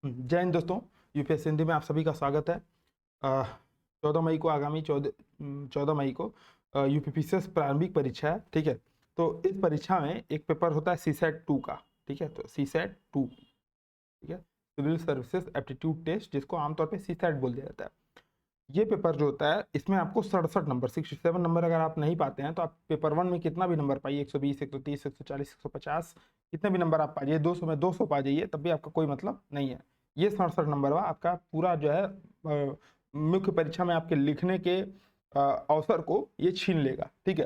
जय हिंद दोस्तों, यूपीएससी हिंदी में आप सभी का स्वागत है। 14 मई को आगामी 14 मई को यूपीपीसीएस प्रारंभिक परीक्षा है। ठीक है, तो इस परीक्षा में एक पेपर होता है सीसेट 2 का। ठीक है, तो सीसेट 2, ठीक है, सिविल सर्विसेज एप्टीट्यूड टेस्ट, जिसको आमतौर पे सीसेट बोल दिया जाता है। ये पेपर जो होता है इसमें आपको 67 नंबर 67 नंबर अगर आप नहीं पाते हैं तो आप पेपर 1 में कितना भी नंबर पाइए, 120, 130, 140, 150, कितने भी नंबर आप पा जाइए, 200 में 200 पा जाइए, तब भी आपका कोई मतलब नहीं है। ये 67 नंबर हुआ आपका पूरा जो है मुख्य परीक्षा में आपके लिखने के अवसर को ये छीन लेगा। ठीक है,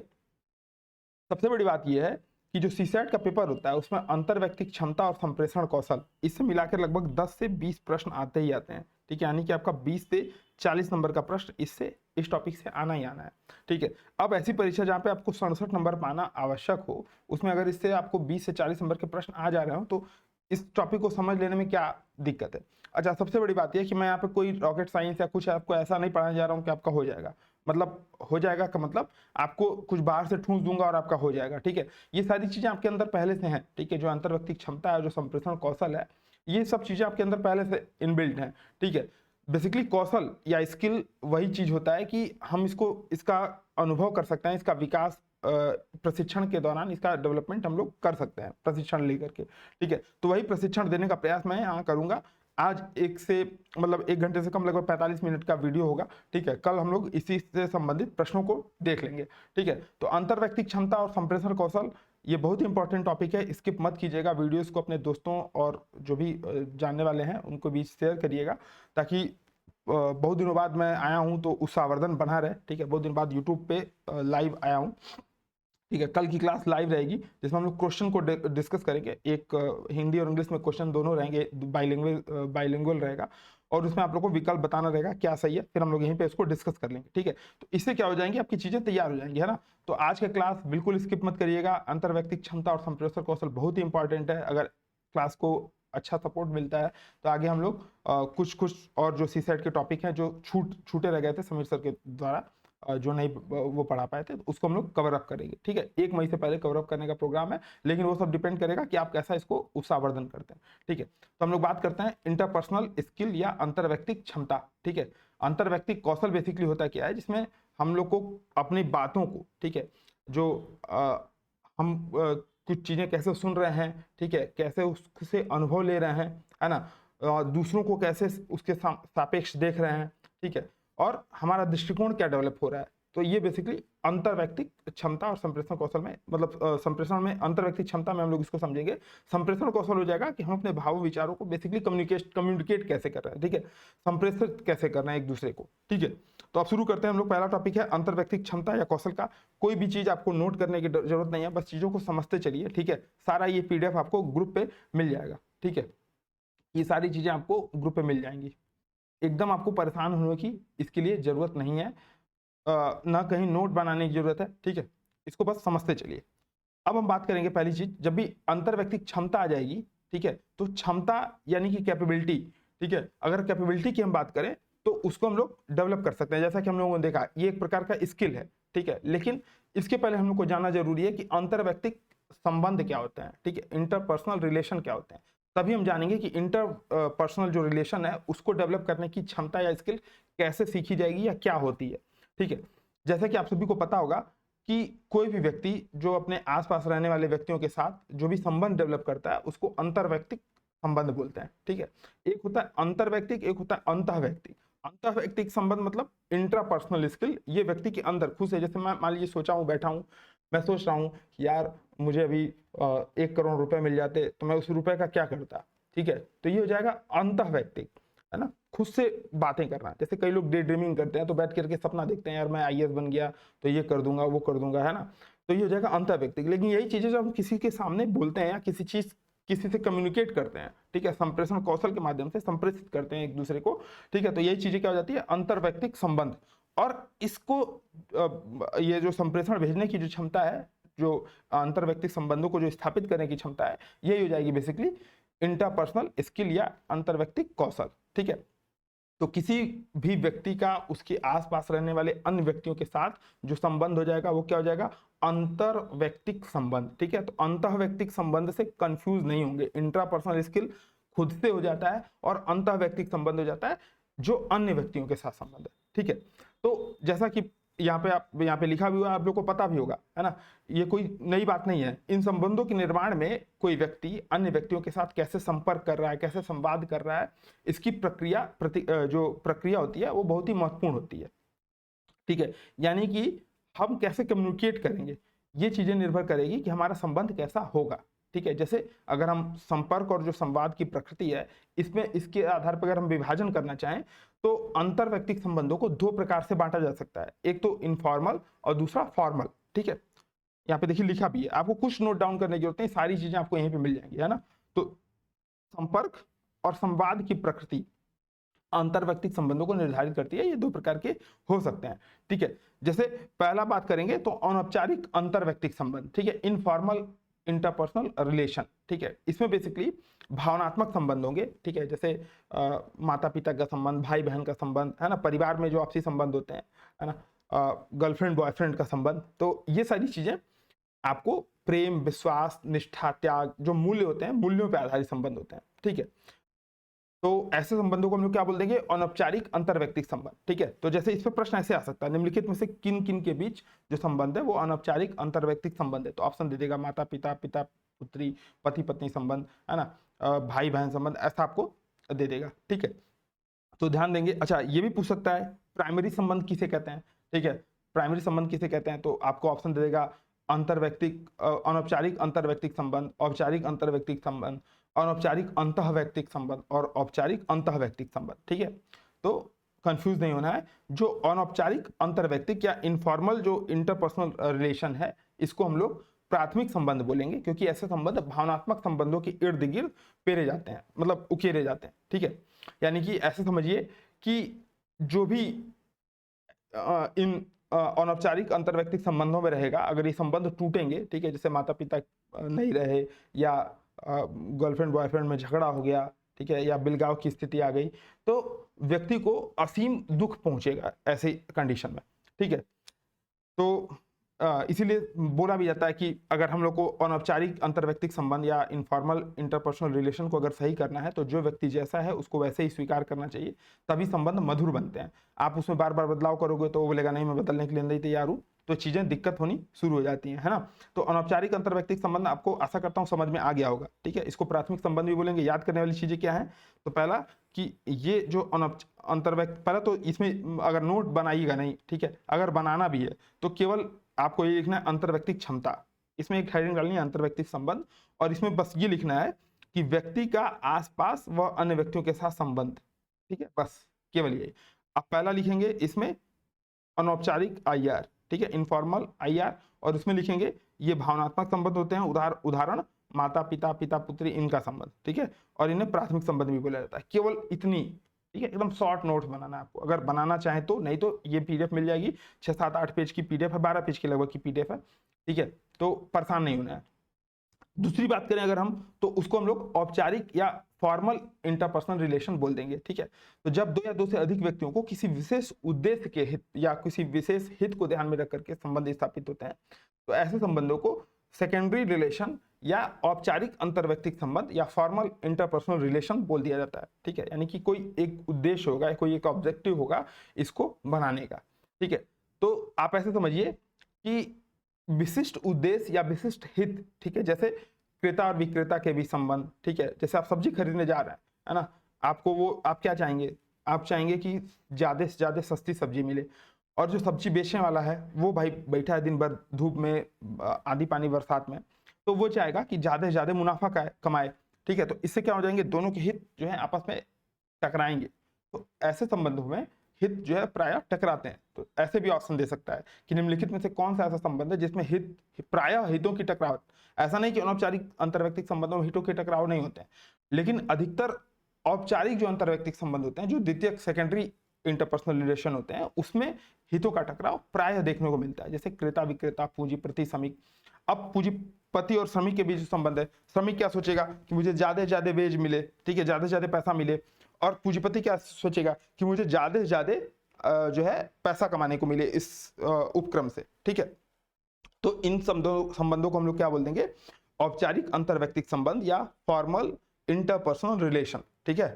सबसे बड़ी बात यह है कि जो सीसेट का पेपर होता है उसमें अंतर्वैयक्तिक क्षमता और संप्रेषण कौशल, इससे मिलाकर लगभग 10 से 20 प्रश्न आते ही आते हैं। ठीक है, यानी कि आपका 20 से 40 नंबर का प्रश्न इस टॉपिक से आना ही आना है। ठीक है, अब ऐसी परीक्षा जहाँ पे आपको 67 नंबर पाना आवश्यक हो, उसमें अगर इससे आपको 20 से 40 नंबर के प्रश्न आ जा रहे हो तो इस टॉपिक को समझ लेने में क्या दिक्कत है। अच्छा, सबसे बड़ी बात यह कि मैं यहाँ पे कोई रॉकेट साइंस या कुछ आपको ऐसा नहीं पढ़ाने जा रहा हूँ कि आपका हो जाएगा। मतलब हो जाएगा का मतलब आपको कुछ बाहर से ठूंस दूंगा और आपका हो जाएगा। ठीक है, ये सारी चीजें आपके अंदर पहले से हैं। ठीक है, जो अंतर्वैयक्तिक क्षमता है, जो संप्रेषण कौशल है, ये सब चीजें आपके अंदर पहले से इनबिल्ट हैं। ठीक है, बेसिकली कौशल या स्किल वही चीज होता है कि हम इसका अनुभव कर सकते हैं, इसका विकास प्रशिक्षण के दौरान इसका डेवलपमेंट हम लोग कर सकते हैं प्रशिक्षण लेकर के। ठीक है, तो वही प्रशिक्षण देने का प्रयास मैं यहाँ करूंगा। आज 1 घंटे से कम लगभग 45 मिनट का वीडियो होगा। ठीक है, कल हम लोग इसी से संबंधित प्रश्नों को देख लेंगे। ठीक है, तो अंतर्वैयक्तिक क्षमता और संप्रेषण कौशल ये बहुत ही इंपॉर्टेंट टॉपिक है, स्किप मत कीजिएगा। वीडियोस को अपने दोस्तों और जो भी जानने वाले हैं उनको भी शेयर करिएगा, ताकि बहुत दिनों बाद मैं आया हूं तो उत्साहवर्धन बना रहे। ठीक है, बहुत दिन बाद यूट्यूब पे लाइव आया हूं। ठीक है, कल की क्लास लाइव रहेगी जिसमें हम लोग क्वेश्चन को डिस्कस करेंगे। एक हिंदी और इंग्लिश में क्वेश्चन दोनों रहेंगे, बाइलिंगुअल रहेगा, और उसमें आप लोग को विकल्प बताना रहेगा क्या सही है, फिर हम लोग यहीं पे इसको डिस्कस कर लेंगे। ठीक है, तो इससे क्या हो जाएंगे, आपकी चीजें तैयार हो जाएंगी, है ना। तो आज का क्लास बिल्कुल स्किप मत करिएगा। अंतर्वैयक्तिक क्षमता और संप्रेषण कौशल बहुत ही इंपॉर्टेंट है। अगर क्लास को अच्छा सपोर्ट मिलता है तो आगे हम लोग कुछ कुछ और जो सीसेट के टॉपिक हैं जो छूटे रह गए थे समीर सर के द्वारा, जो नहीं वो पढ़ा पाए थे, तो उसको हम लोग कवर अप करेंगे। ठीक है, 1 मई से पहले कवर अप करने का प्रोग्राम है, लेकिन वो सब डिपेंड करेगा कि आप कैसा इसको उत्साहवर्धन करते हैं। ठीक है, तो हम लोग बात करते हैं इंटरपर्सनल स्किल या अंतर्वैयक्तिक क्षमता। ठीक है, अंतर्वैयक्तिक कौशल बेसिकली होता क्या है, जिसमें हम लोग को अपनी बातों को, ठीक है, जो हम कुछ चीजें कैसे सुन रहे हैं, ठीक है, कैसे उससे अनुभव ले रहे हैं, है ना, दूसरों को कैसे उसके सापेक्ष देख रहे हैं। ठीक है, और हमारा दृष्टिकोण क्या डेवलप हो रहा है। तो ये बेसिकली अंतर्वैयक्तिक क्षमता और संप्रेषण कौशल में, मतलब संप्रेषण में, अंतर्वैयक्तिक क्षमता में हम लोग इसको समझेंगे। संप्रेषण कौशल हो जाएगा कि हम अपने भाव विचारों को बेसिकली कम्युनिकेट कैसे कर रहे हैं। ठीक है, संप्रेषित कैसे कर रहे हैं एक दूसरे को। ठीक है, तो आप शुरू करते हैं। हम लोग पहला टॉपिक है अंतर्वैयक्तिक क्षमता या कौशल का। कोई भी चीज आपको नोट करने की जरूरत नहीं है, बस चीजों को समझते चलिए। ठीक है, सारा ये पीडीएफ आपको ग्रुप पे मिल जाएगा। ठीक है, ये सारी चीजें आपको ग्रुप पे मिल जाएंगी, एकदम आपको परेशान होने की इसके लिए जरूरत नहीं है, ना कहीं नोट बनाने की जरूरत है। ठीक है, इसको बस समझते चलिए। अब हम बात करेंगे पहली चीज, जब भी अंतर्वैयक्तिक क्षमता आ जाएगी, ठीक है, तो क्षमता यानी कि कैपेबिलिटी। ठीक है, अगर कैपेबिलिटी की हम बात करें तो उसको हम लोग डेवलप कर सकते हैं, जैसा कि हम लोगों ने देखा ये एक प्रकार का स्किल है। ठीक है, लेकिन इसके पहले हम लोग को जानना जरूरी है कि अंतर्वैयक्तिक संबंध क्या होते हैं। ठीक है, इंटरपर्सनल रिलेशन क्या होते हैं, तभी हम जानेंगे कि इंटर पर्सनल जो रिलेशन है उसको डेवलप करने की क्षमता या स्किल कैसे सीखी जाएगी या क्या होती है। ठीक है, जैसा कि आप सभी को पता होगा कि कोई भी व्यक्ति जो अपने आसपास रहने वाले व्यक्तियों के साथ जो भी संबंध डेवलप करता है उसको अंतर्वैयक्तिक संबंध बोलते हैं। ठीक है, एक होता है अंतर्वैयक्तिक, एक होता है अंतःवैयक्तिक। अंतःवैयक्तिक संबंध मतलब इंट्रापर्सनल स्किल, ये व्यक्ति के अंदर खुद से, जैसे मैं मान लीजिए सोचा हूँ, बैठा हूँ, मैं सोच रहा हूँ कि यार मुझे अभी 1 करोड़ रुपए मिल जाते तो मैं उस रुपए का क्या करता। ठीक है, तो ये हो जाएगा अंतःवैयक्तिक, है ना, खुद से बातें करना। जैसे कई लोग डे ड्रीमिंग करते हैं, तो बैठ करके सपना देखते हैं, यार मैं आईएएस बन गया तो ये कर दूंगा वो कर दूंगा, है ना, तो ये हो जाएगा अंतःवैयक्तिक। लेकिन यही चीजें जब हम किसी के सामने बोलते हैं या किसी से कम्युनिकेट करते हैं, ठीक है, संप्रेषण कौशल के माध्यम से संप्रेषित करते हैं एक दूसरे को, ठीक है, तो यही चीजें क्या हो जाती है, अंतर्वैयक्तिक संबंध। और इसको ये जो संप्रेषण भेजने की जो क्षमता है, जो अंतर्वैयक्तिक संबंधों को जो स्थापित करने की क्षमता है, यही हो जाएगी बेसिकली इंटरपर्सनल स्किल या अंतर्वैयक्तिक कौशल। ठीक है, तो किसी भी व्यक्ति का उसके आसपास रहने वाले अन्य व्यक्तियों के साथ जो संबंध हो जाएगा वो क्या हो जाएगा, अंतर्वैयक्तिक संबंध। ठीक है, तो अंतःवैयक्तिक संबंध से कंफ्यूज नहीं होंगे। इंट्रापर्सनल स्किल खुद से हो जाता है और अंतः व्यक्तिक संबंध हो जाता है जो अन्य व्यक्तियों के साथ संबंध है। ठीक है, तो जैसा कि यहाँ पे लिखा भी हुआ है, आप लोग को पता भी होगा, है ना, ये कोई नई बात नहीं है। इन संबंधों के निर्माण में कोई व्यक्ति अन्य व्यक्तियों के साथ कैसे संपर्क कर रहा है, कैसे संवाद कर रहा है, इसकी जो प्रक्रिया होती है वो बहुत ही महत्वपूर्ण होती है। ठीक है, यानी कि हम कैसे कम्युनिकेट करेंगे, ये चीजें निर्भर करेगी कि हमारा संबंध कैसा होगा। ठीक है, जैसे अगर हम संपर्क और जो संवाद की प्रकृति है, इसमें इसके आधार पर अगर हम विभाजन करना चाहें तो अंतर व्यक्तिक संबंधों को दो प्रकार से बांटा जा सकता है, एक तो इनफॉर्मल और दूसरा फॉर्मल। ठीक है, यहाँ पे देखिए लिखा भी है, आपको कुछ नोट डाउन करने की जरूरत नहीं, सारी चीजें आपको यहीं पे मिल जाएंगी, है ना। तो संपर्क और संवाद की प्रकृति अंतर व्यक्तिक संबंधों को निर्धारित करती है। ये दो प्रकार के हो सकते हैं। ठीक है, जैसे पहला बात करेंगे तो अनौपचारिक अंतर व्यक्तिक संबंध। ठीक है, इनफॉर्मल इंटरपर्सनल रिलेशन। ठीक है, इसमें बेसिकली भावनात्मक संबंध होंगे। ठीक है, जैसे माता पिता का संबंध, भाई बहन का संबंध, है ना, परिवार में जो आपसी संबंध होते हैं, है ना, गर्लफ्रेंड बॉयफ्रेंड का संबंध। तो ये सारी चीजें आपको प्रेम, विश्वास, निष्ठा, त्याग, जो मूल्य होते हैं, मूल्यों पर आधारित संबंध होते हैं। ठीक है, तो ऐसे संबंधों को हम लोग क्या बोल देंगे, अनौपचारिक अंतरव्यक्तिक संबंध। ठीक है, तो जैसे इस पर प्रश्न ऐसे आ सकता है, निम्नलिखित में से किन किन के बीच जो संबंध है वो अनौपचारिक अंतरव्यक्तिक संबंध है। तो ऑप्शन दे देगा माता पिता, पिता पुत्री, पति पत्नी संबंध, है ना, भाई बहन संबंध, ऐसा आपको दे देगा। ठीक है, तो ध्यान देंगे। अच्छा, ये भी पूछ सकता है प्राइमरी संबंध किसे कहते हैं। ठीक है, प्राइमरी संबंध किसे कहते हैं, तो आपको ऑप्शन दे देगा अंतरव्यक्तिक, अनौपचारिक अंतरव्यक्तिक संबंध, औपचारिक अंतरव्यक्तिक संबंध, अनौपचारिक अंतःवैयक्तिक संबंध और औपचारिक अंतःवैयक्तिक संबंध। ठीक है, तो कंफ्यूज नहीं होना है। जो अनौपचारिक अंतर्वैयक्तिक या इनफॉर्मल जो इंटरपर्सनल रिलेशन है, इसको हम लोग प्राथमिक संबंध बोलेंगे, क्योंकि ऐसे संबंध भावनात्मक संबंधों के इर्द गिर्द पेरे जाते हैं, मतलब उकेरे जाते हैं। ठीक है, यानी कि ऐसे समझिए कि जो भी इन अनौपचारिक अंतर्वैयक्तिक संबंधों में रहेगा, अगर ये संबंध टूटेंगे, ठीक है, जैसे माता पिता नहीं रहे या गर्लफ्रेंड बॉयफ्रेंड में झगड़ा हो गया, ठीक है, या बिलगाव की स्थिति आ गई, तो व्यक्ति को असीम दुख पहुंचेगा ऐसी कंडीशन में। ठीक है, तो इसीलिए बोला भी जाता है कि अगर हम लोग को अनौपचारिक अंतर्वैयक्तिक संबंध या इनफॉर्मल इंटरपर्सनल रिलेशन को अगर सही करना है, तो जो व्यक्ति जैसा है उसको वैसे ही स्वीकार करना चाहिए, तभी संबंध मधुर बनते हैं। आप उसमें बार बार बदलाव करोगे तो वो बोलेगा नहीं मैं बदलने के लिए नहीं तैयार हूँ, तो चीजें दिक्कत होनी शुरू हो जाती हैं, है ना। तो अनौपचारिक अंतर्वैयक्तिक संबंध आपको आशा करता हूँ समझ में आ गया होगा। ठीक है, इसको प्राथमिक संबंध भी बोलेंगे। याद करने वाली चीजें क्या है, तो पहला कि ये जो अंतर्वैयक्तिक, पहला तो इसमें अगर नोट बनाइएगा नहीं, ठीक है, अगर बनाना भी है तो केवल आपको ये लिखना है अंतर्वैयक्तिक क्षमता, इसमें एक हेडिंग डालनी है अंतर्वैयक्तिक संबंध, और इसमें बस ये लिखना है कि व्यक्ति का आसपास व अन्य व्यक्तियों के साथ संबंध। ठीक है, बस केवल यही। अब पहला लिखेंगे इसमें अनौपचारिक आईआर, ठीक है, इनफॉर्मल आईआर, और उसमें लिखेंगे ये भावनात्मक संबंध होते हैं, उदाहरण माता पिता, पिता पुत्री, इनका संबंध। ठीक है, और इन्हें प्राथमिक संबंध भी बोला जाता है। केवल इतनी, ठीक है, एकदम शॉर्ट नोट्स बनाना है आपको, अगर बनाना चाहें तो, नहीं तो ये पीडीएफ मिल जाएगी, 6-7-8 पेज की पीडीएफ है, 12 पेज के लगभग की पीडीएफ है। ठीक है, तो परेशान नहीं होना है। दूसरी बात करें अगर हम, तो उसको हम लोग औपचारिक या फॉर्मल इंटरपर्सनल रिलेशन बोल देंगे। ठीक है, तो जब दो या दो से अधिक व्यक्तियों को किसी विशेष उद्देश्य के हित या किसी विशेष हित को ध्यान में रख करके संबंध स्थापित होते हैं, तो ऐसे संबंधों को सेकेंडरी रिलेशन या औपचारिक अंतर्वैयक्तिक संबंध या फॉर्मल इंटरपर्सनल रिलेशन बोल दिया जाता है। ठीक है, यानी कि कोई एक उद्देश्य होगा, कोई एक ऑब्जेक्टिव होगा इसको बनाने का। ठीक है, तो आप ऐसे समझिए कि विशिष्ट उद्देश्य या विशिष्ट हित, ठीक है, जैसे क्रेता और विक्रेता के भी संबंध। ठीक है, जैसे आप सब्जी खरीदने जा रहे हैं, है ना, आपको वो, आप क्या चाहेंगे, आप चाहेंगे कि ज्यादा से ज्यादा सस्ती सब्जी मिले, और जो सब्जी बेचने वाला है वो भाई बैठा है दिन भर धूप में, आंधी पानी बरसात में, तो वो चाहेगा कि ज्यादा से ज्यादा मुनाफा कमाए। ठीक है, तो इससे क्या हो जाएंगे, दोनों के हित जो है आपस में टकराएंगे। तो ऐसे संबंधों में हित जो है प्रायः टकराते हैं। तो ऐसे भी ऑप्शन दे सकता है कि निम्नलिखित में से कौन सा ऐसा संबंध है जिसमें हित, प्रायः हितों की टकराव। ऐसा नहीं कि अनौपचारिक अंतर्वैयक्तिक संबंधों में हितों के टकराव नहीं होते हैं, लेकिन अधिकतर औपचारिक जो अंतर्वैयक्तिक संबंध होते हैं, जो द्वितीयक सेकेंडरी इंटरपर्सनल रिलेशन होते हैं, उसमें हितों का टकराव प्रायः देखने को मिलता है, जैसे क्रेता विक्रेता, पूंजीपति श्रमिक। अब पूंजीपति और श्रमिक के बीच जो संबंध है, श्रमिक क्या सोचेगा कि मुझे ज्यादा से ज्यादा वेज मिले, ठीक है, ज्यादा से ज्यादा पैसा मिले, और पूंजीपति क्या सोचेगा कि मुझे ज्यादा से ज्यादा जो है पैसा कमाने को मिले इस उपक्रम से। ठीक है, तो इन संबंधों को हम लोग क्या बोल देंगे, औपचारिक अंतर्वैयक्तिक संबंध या फॉर्मल इंटरपर्सनल रिलेशन, ठीक है।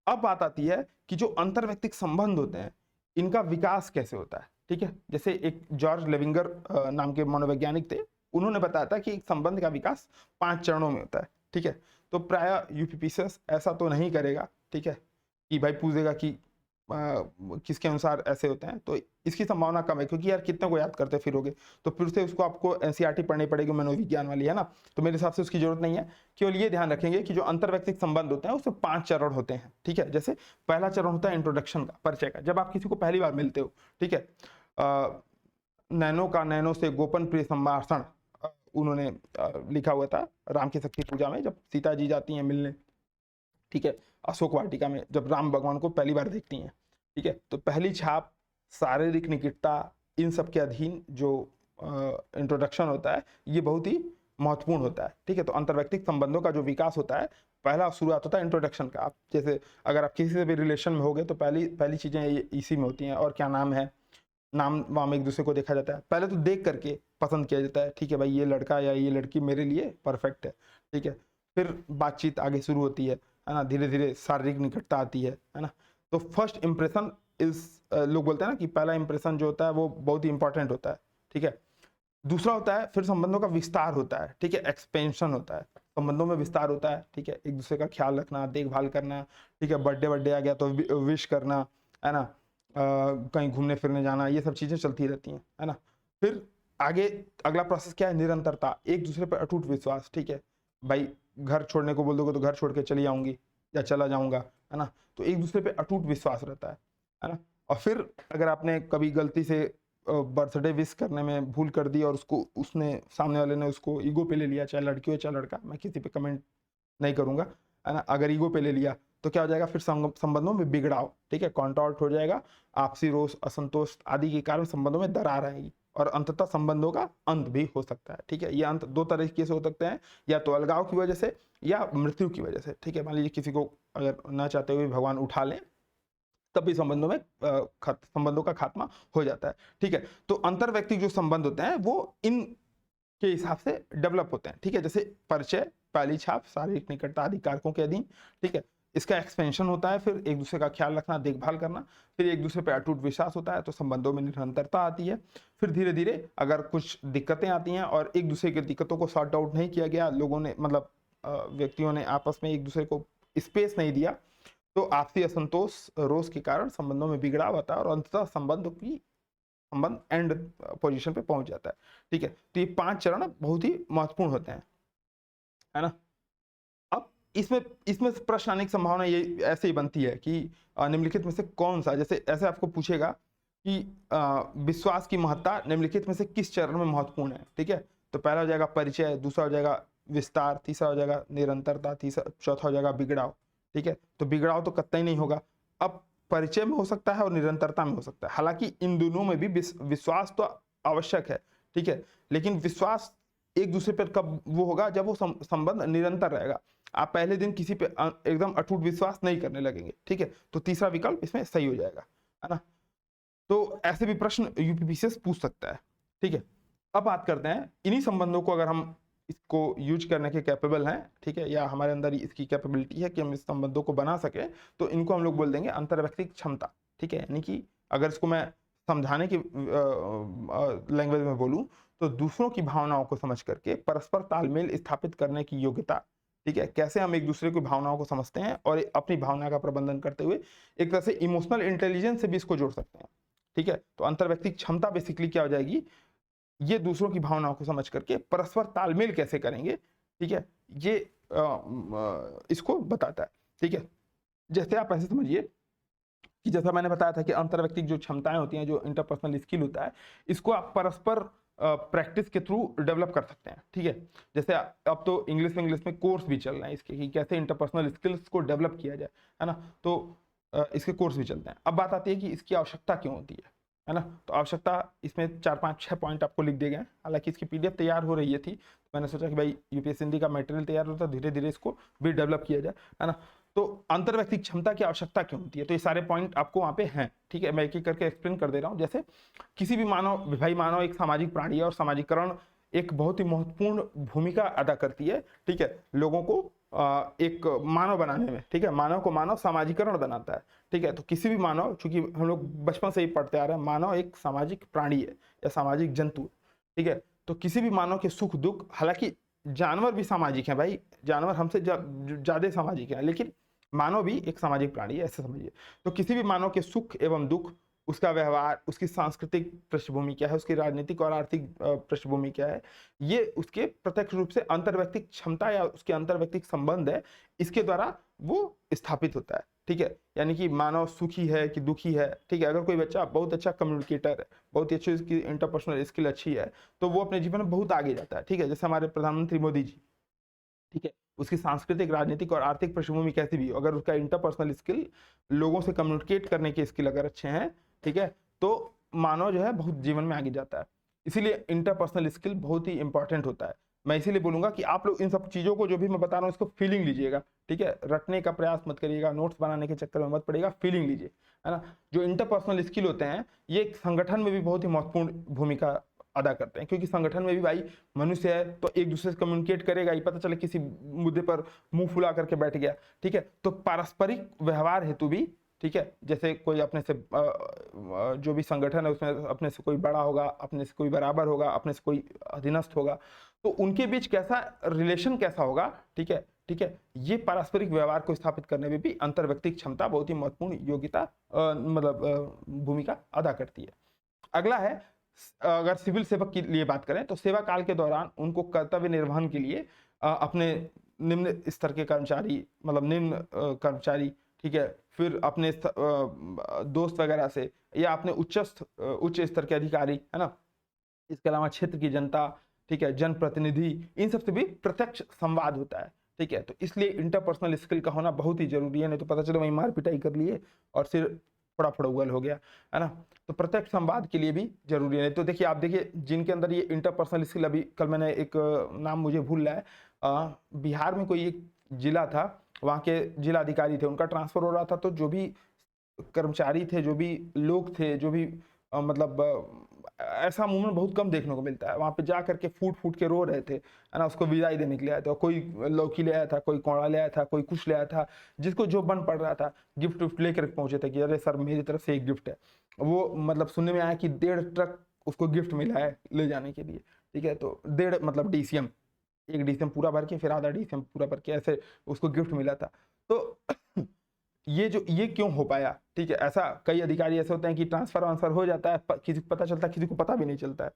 अब बात आती है कि जो अंतर्व्यक्तिक संबंध होते हैं इनका विकास कैसे होता है, ठीक है। जैसे एक जॉर्ज लेविंगर नाम के मनोवैज्ञानिक थे, उन्होंने बताया था कि एक संबंध का विकास 5 चरणों में होता है, ठीक है। तो प्राय यूपीपीसीएस ऐसा तो नहीं करेगा, ठीक है, कि भाई पूछेगा कि किसके अनुसार ऐसे होते हैं, तो इसकी संभावना कम है, क्योंकि यार कितने को याद करते फिरोगे, तो फिर से उसको आपको एनसीईआरटी पढ़नी पड़ेगी मनोविज्ञान वाली, है ना। तो मेरे हिसाब से उसकी जरूरत नहीं है। केवल ये ध्यान रखेंगे कि जो अंतर्व्यक्तिक संबंध होते हैं उसमें 5 चरण होते हैं, ठीक है। जैसे पहला चरण होता है इंट्रोडक्शन का, परिचय का, जब आप किसी को पहली बार मिलते हो, ठीक है। नैनो से गोपन प्रिय संभाषण उन्होंने लिखा हुआ था राम की शक्ति पूजा में, जब सीता जी जाती हैं मिलने, ठीक है, अशोक वाटिका में, जब राम भगवान को पहली बार देखती हैं, ठीक है। तो पहली छाप, शारीरिक निकटता, इन सब के अधीन जो इंट्रोडक्शन होता है ये बहुत ही महत्वपूर्ण होता है, ठीक है। तो अंतर्व्यक्तिक संबंधों का जो विकास होता है, पहला शुरुआत होता है इंट्रोडक्शन का। आप जैसे अगर आप किसी से भी रिलेशन में होगे तो पहली चीजें इसी में होती हैं, और क्या नाम है, नाम वाम एक दूसरे को देखा जाता है, पहले तो देख करके पसंद किया जाता है, ठीक है भाई ये लड़का या ये लड़की मेरे लिए परफेक्ट है, ठीक है। फिर बातचीत आगे शुरू होती है ना, धीरे धीरे शारीरिक निकटता आती है ना। तो फर्स्ट इंप्रेशन इज, लोग बोलते हैं ना कि पहला इंप्रेशन जो होता है वो बहुत ही इंपॉर्टेंट होता है, ठीक है। दूसरा होता है फिर संबंधों का विस्तार होता है, ठीक है, एक्सपेंशन होता है, संबंधों में विस्तार होता है, ठीक है। एक दूसरे का ख्याल रखना, देखभाल करना, ठीक है, बर्थडे आ गया तो विश करना, है ना, कहीं घूमने फिरने जाना, ये सब चीजें चलती रहती हैं, है ना। फिर आगे अगला प्रोसेस क्या है, निरंतरता, एक दूसरे पर अटूट विश्वास, ठीक है भाई, घर छोड़ने को बोल दोगे तो घर छोड़ के चली आऊंगी या चला जाऊंगा, है ना। तो एक दूसरे पे अटूट विश्वास रहता है ना। और फिर अगर आपने कभी गलती से बर्थडे विश करने में भूल कर दी और उसने सामने वाले ने उसको ईगो पे ले लिया, चाहे लड़की हो चाहे लड़का, मैं किसी पे कमेंट नहीं करूंगा, है ना, अगर ईगो पे ले लिया तो क्या हो जाएगा, फिर संबंधों में बिगड़ाव, ठीक है, कॉन्ट्रैक्ट हो जाएगा, आपसी रोष, असंतोष आदि के कारण संबंधों में दरार आएगी, और अंततः संबंधों का अंत भी हो सकता है, ठीक है। ये अंत 2 तरीके से हो सकते हैं, या तो अलगाव की वजह से या मृत्यु की वजह से, ठीक है। मान लीजिए किसी को अगर न चाहते हुए भगवान उठा लें, तब भी संबंधों में संबंधों का खात्मा हो जाता है, ठीक है। तो अंतर्व्यक्तिक जो संबंध होते हैं वो इन के हिसाब से डेवलप होते हैं, ठीक है। जैसे परिचय, पहली छाप, शारीरिक निकटता आदि कारकों के अधीन, ठीक है। इसका एक्सपेंशन होता है, फिर एक दूसरे का ख्याल रखना, देखभाल करना, फिर एक दूसरे पर अटूट विश्वास होता है, तो संबंधों में निरंतरता आती है। फिर धीरे धीरे अगर कुछ दिक्कतें आती हैं और एक दूसरे की दिक्कतों को सॉर्ट आउट नहीं किया गया, लोगों ने मतलब व्यक्तियों ने आपस में एक दूसरे को स्पेस नहीं दिया, तो आपसी असंतोष, रोष के कारण संबंधों में बिगड़ाव आता है और अंततः संबंध एंड पोजीशन पे पहुंच जाता है, ठीक है। तो ये 5 चरण बहुत ही महत्वपूर्ण होते हैं, है ना। अब इसमें प्रश्न आने की संभावना ये ऐसे ही बनती है कि निम्नलिखित में से कौन सा, जैसे ऐसे आपको पूछेगा कि विश्वास की महत्ता निम्नलिखित में से किस चरण में महत्वपूर्ण है, ठीक है। तो पहला हो जाएगा परिचय, दूसरा हो जाएगा विस्तार, तीसरा हो जाएगा निरंतरता, चौथा हो जाएगा बिगड़ाव, ठीक है। तो बिगड़ाव तो कतई नहीं होगा, अब परिचय में हो सकता है और निरंतरता में हो सकता है, हालांकि इन दोनों में भी विश्वास तो आवश्यक है, ठीक है। लेकिन विश्वास एक दूसरे पर कब वो होगा, जब वो संबंध निरंतर रहेगा, आप पहले दिन किसी पे एकदम अटूट विश्वास नहीं करने लगेंगे, ठीक है। तो तीसरा विकल्प इसमें सही हो जाएगा, है ना। तो ऐसे भी प्रश्न यूपीपीसीएस पूछ सकता है, ठीक है। अब बात करते हैं इन्हीं संबंधों को, अगर हम इसको यूज करने के कैपेबल हैं, ठीक है, या हमारे अंदर इसकी कैपेबिलिटी है कि हम इस संबंधों को बना सके, तो इनको हम लोग बोल देंगे अंतर्व्यक्तिक क्षमता, ठीक है। यानी कि अगर इसको मैं समझाने की लैंग्वेज में बोलूं तो दूसरों की भावनाओं को समझ करके परस्पर तालमेल स्थापित करने की योग्यता, ठीक है। कैसे हम एक दूसरे की भावनाओं को समझते हैं और अपनी भावना का प्रबंधन करते हुए एक तरह से इमोशनल इंटेलिजेंस से भी इसको जोड़ सकते हैं, ठीक है। तो अंतर्व्यक्तिक क्षमता बेसिकली क्या हो जाएगी, ये दूसरों की भावनाओं को समझ करके परस्पर तालमेल कैसे करेंगे, ठीक है, ये इसको बताता है, ठीक है। जैसे आप ऐसे समझिए कि जैसा मैंने बताया था कि अंतर्व्यक्तिक जो क्षमताएं होती हैं, जो इंटरपर्सनल स्किल होता है, इसको आप परस्पर प्रैक्टिस के थ्रू डेवलप कर सकते हैं, ठीक है। जैसे अब तो इंग्लिश में कोर्स भी चल रहे हैं इसके कि कैसे इंटरपर्सनल स्किल्स को डेवलप किया जाए, है ना। तो इसके कोर्स भी चलते हैं। अब बात आती है कि इसकी आवश्यकता क्यों होती है ना। तो आवश्यकता इसमें 4, 5, 6 पॉइंट आपको लिख दिए गए हैं। हालांकि इसकी पीडीएफ तैयार हो रही थी, तो मैंने सोचा कि भाई यूपीएससी हिंदी का मटेरियल तैयार होता है, धीरे धीरे इसको भी डेवलप किया जाए, है ना। तो अंतर्व्यक्तिक क्षमता की आवश्यकता क्यों होती है, तो ये सारे पॉइंट आपको वहाँ पे हैं, ठीक है। मैं एक एक करके एक्सप्लेन कर दे रहा हूँ। जैसे किसी भी मानव एक सामाजिक प्राणी है और सामाजिकरण एक बहुत ही महत्वपूर्ण भूमिका अदा करती है, ठीक है, लोगों को एक मानव बनाने में, ठीक है, मानव को मानव सामाजिकरण बनाता है, ठीक है। तो किसी भी मानव, चूंकि हम लोग बचपन से ही पढ़ते आ रहे हैं, मानव एक सामाजिक प्राणी है या सामाजिक जंतु है, ठीक है। तो किसी भी मानव के सुख दुख, हालांकि जानवर भी सामाजिक हैं भाई, जानवर हमसे ज्यादा सामाजिक हैं, लेकिन मानव भी एक सामाजिक प्राणी है, ऐसे समझिए। तो किसी भी मानव के सुख एवं दुख, उसका व्यवहार, उसकी सांस्कृतिक पृष्ठभूमि क्या है, उसकी राजनीतिक और आर्थिक पृष्ठभूमि क्या है, ये उसके प्रत्यक्ष रूप से अंतर्व्यक्तिक क्षमता या उसके अंतर्व्यक्तिक संबंध है, इसके द्वारा वो स्थापित होता है, ठीक है। यानी कि मानव सुखी है कि दुखी है, ठीक है। अगर कोई बच्चा बहुत अच्छा कम्युनिकेटर है, बहुत ही अच्छी उसकी इंटरपर्सनल स्किल अच्छी है, तो वो अपने जीवन में बहुत आगे जाता है, ठीक है। जैसे हमारे प्रधानमंत्री मोदी जी, ठीक है, उसकी सांस्कृतिक, राजनीतिक और आर्थिक पृष्ठभूमि कैसी भी हो, अगर उसका इंटरपर्सनल स्किल, लोगों से कम्युनिकेट करने के स्किल अगर अच्छे हैं, ठीक है, तो मानव जो है बहुत जीवन में आगे जाता है। इसीलिए इंटरपर्सनल स्किल बहुत ही इंपॉर्टेंट होता है। मैं इसीलिए बोलूंगा कि आप लोग इन सब चीजों को, जो भी मैं बता रहा हूँ, इसको फीलिंग लीजिएगा, ठीक है। रटने का प्रयास मत करिएगा, नोट्स बनाने के चक्कर में मत पड़ेगा, फीलिंग लीजिए, है ना। जो इंटरपर्सनल स्किल होते हैं, ये एक संगठन में भी बहुत ही महत्वपूर्ण भूमिका अदा करते हैं, क्योंकि संगठन में भी भाई मनुष्य है, तो एक दूसरे से कम्युनिकेट करेगा ही, पता चले किसी मुद्दे पर मुंह फुला करके बैठ गया, ठीक है। तो पारस्परिक व्यवहार हेतु भी, ठीक है, जैसे कोई अपने से जो भी संगठन है उसमें अपने से कोई बड़ा होगा, अपने से कोई बराबर होगा, अपने से कोई अधीनस्थ होगा, तो उनके बीच कैसा रिलेशन कैसा होगा, ठीक है, ठीक है। ये पारस्परिक व्यवहार को स्थापित करने में भी अंतर्व्यक्तिक क्षमता बहुत ही महत्वपूर्ण योग्यता मतलब भूमिका अदा करती है। अगला है, अगर सिविल सेवक के लिए बात करें, तो सेवा काल के दौरान उनको कर्तव्य निर्वहन के लिए अपने निम्न स्तर के कर्मचारी, मतलब निम्न कर्मचारी, ठीक है, फिर अपने दोस्त वगैरह से, या अपने उच्च स्तर के अधिकारी, है ना, इसके अलावा क्षेत्र की जनता, ठीक है, जनप्रतिनिधि, इन सब से भी प्रत्यक्ष संवाद होता है, ठीक है। तो इसलिए इंटरपर्सनल स्किल का होना बहुत ही जरूरी है, नहीं तो पता चले वहीं मार पिटाई कर लिए और सिर फोड़ा फोड़ा हो गया, है ना। तो प्रत्यक्ष संवाद के लिए भी जरूरी है। तो देखिए, आप देखिए जिनके अंदर ये इंटरपर्सनल स्किल, अभी कल मैंने एक नाम मुझे भूल रहा है, बिहार में कोई एक जिला था, वहाँ के जिला अधिकारी थे, उनका ट्रांसफर हो रहा था, तो जो भी कर्मचारी थे, जो भी लोग थे, जो भी मतलब ऐसा मूवमेंट बहुत कम देखने को मिलता है, वहाँ पे जा करके फूट फूट के रो रहे थे, है ना, उसको विदाई देने के लिए आया था। कोई लौकी ले आया था, कोई कोड़ा ले आया था, कोई कुछ ले आया था, जिसको जो बन पड़ रहा था, गिफ्ट विफ्ट लेकर पहुंचे थे कि अरे सर मेरी तरफ से एक गिफ्ट है। वो मतलब सुनने में आया कि 1.5 ट्रक उसको गिफ्ट मिला है ले जाने के लिए, ठीक है। तो 1.5 मतलब डीसीएम, एक डीसीएम पूरा भर के फिर आधा डीसीएम पूरा भर के, ऐसे उसको गिफ्ट मिला था। तो ये क्यों हो पाया, ठीक है। ऐसा कई अधिकारी ऐसे होते हैं कि ट्रांसफर वांसफर हो जाता है, किसी को पता चलता है, किसी को पता भी नहीं चलता है,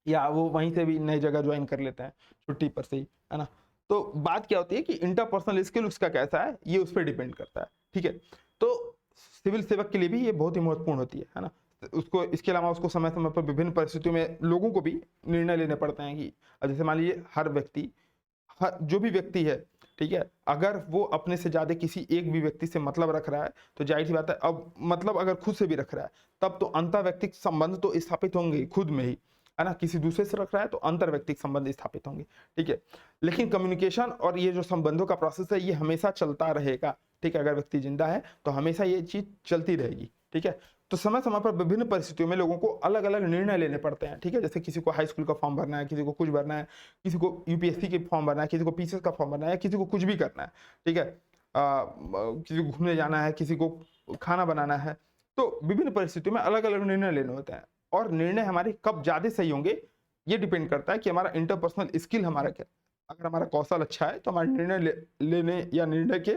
या वो वहीं से भी नई जगह ज्वाइन कर लेते हैं छुट्टी पर से ही, है ना। तो बात क्या होती है कि इंटरपर्सनल स्किल उसका कैसा है, ये उस पर डिपेंड करता है, ठीक है। तो सिविल सेवक के लिए भी ये बहुत ही महत्वपूर्ण होती है ना। उसको, इसके अलावा उसको समय समय पर विभिन्न परिस्थितियों में लोगों को भी निर्णय लेने पड़ते हैं कि जैसे मान लीजिए हर व्यक्ति, जो भी व्यक्ति है, ठीक है, अगर वो अपने से ज्यादा किसी एक भी व्यक्ति से मतलब रख रहा है, तो जाहिर सी बात है, अब मतलब अगर खुद से भी रख रहा है, तब तो अंतर्व्यक्तिक संबंध तो स्थापित होंगे खुद में ही, है ना। किसी दूसरे से रख रहा है तो अंतर्व्यक्तिक संबंध स्थापित होंगे, ठीक है। लेकिन कम्युनिकेशन और ये जो संबंधों का प्रोसेस है, ये हमेशा चलता रहेगा, ठीक है। अगर व्यक्ति जिंदा है तो हमेशा ये चीज चलती रहेगी, ठीक है। तो समय समय पर विभिन्न परिस्थितियों में लोगों को अलग अलग निर्णय लेने पड़ते हैं, ठीक है। जैसे किसी को हाई स्कूल का फॉर्म भरना है, किसी को कुछ भरना है, किसी को यूपीएससी के फॉर्म भरना है, किसी को पीसीएस का फॉर्म भरना है, किसी को कुछ भी करना है, ठीक है। किसी को घूमने जाना है, किसी को खाना बनाना है। तो विभिन्न परिस्थितियों में अलग अलग निर्णय लेने होते हैं, और निर्णय हमारे कब ज्यादा सही होंगे ये डिपेंड करता है कि हमारा इंटरपर्सनल स्किल हमारा क्या। अगर हमारा कौशल अच्छा है तो हमारे निर्णय लेने या निर्णय के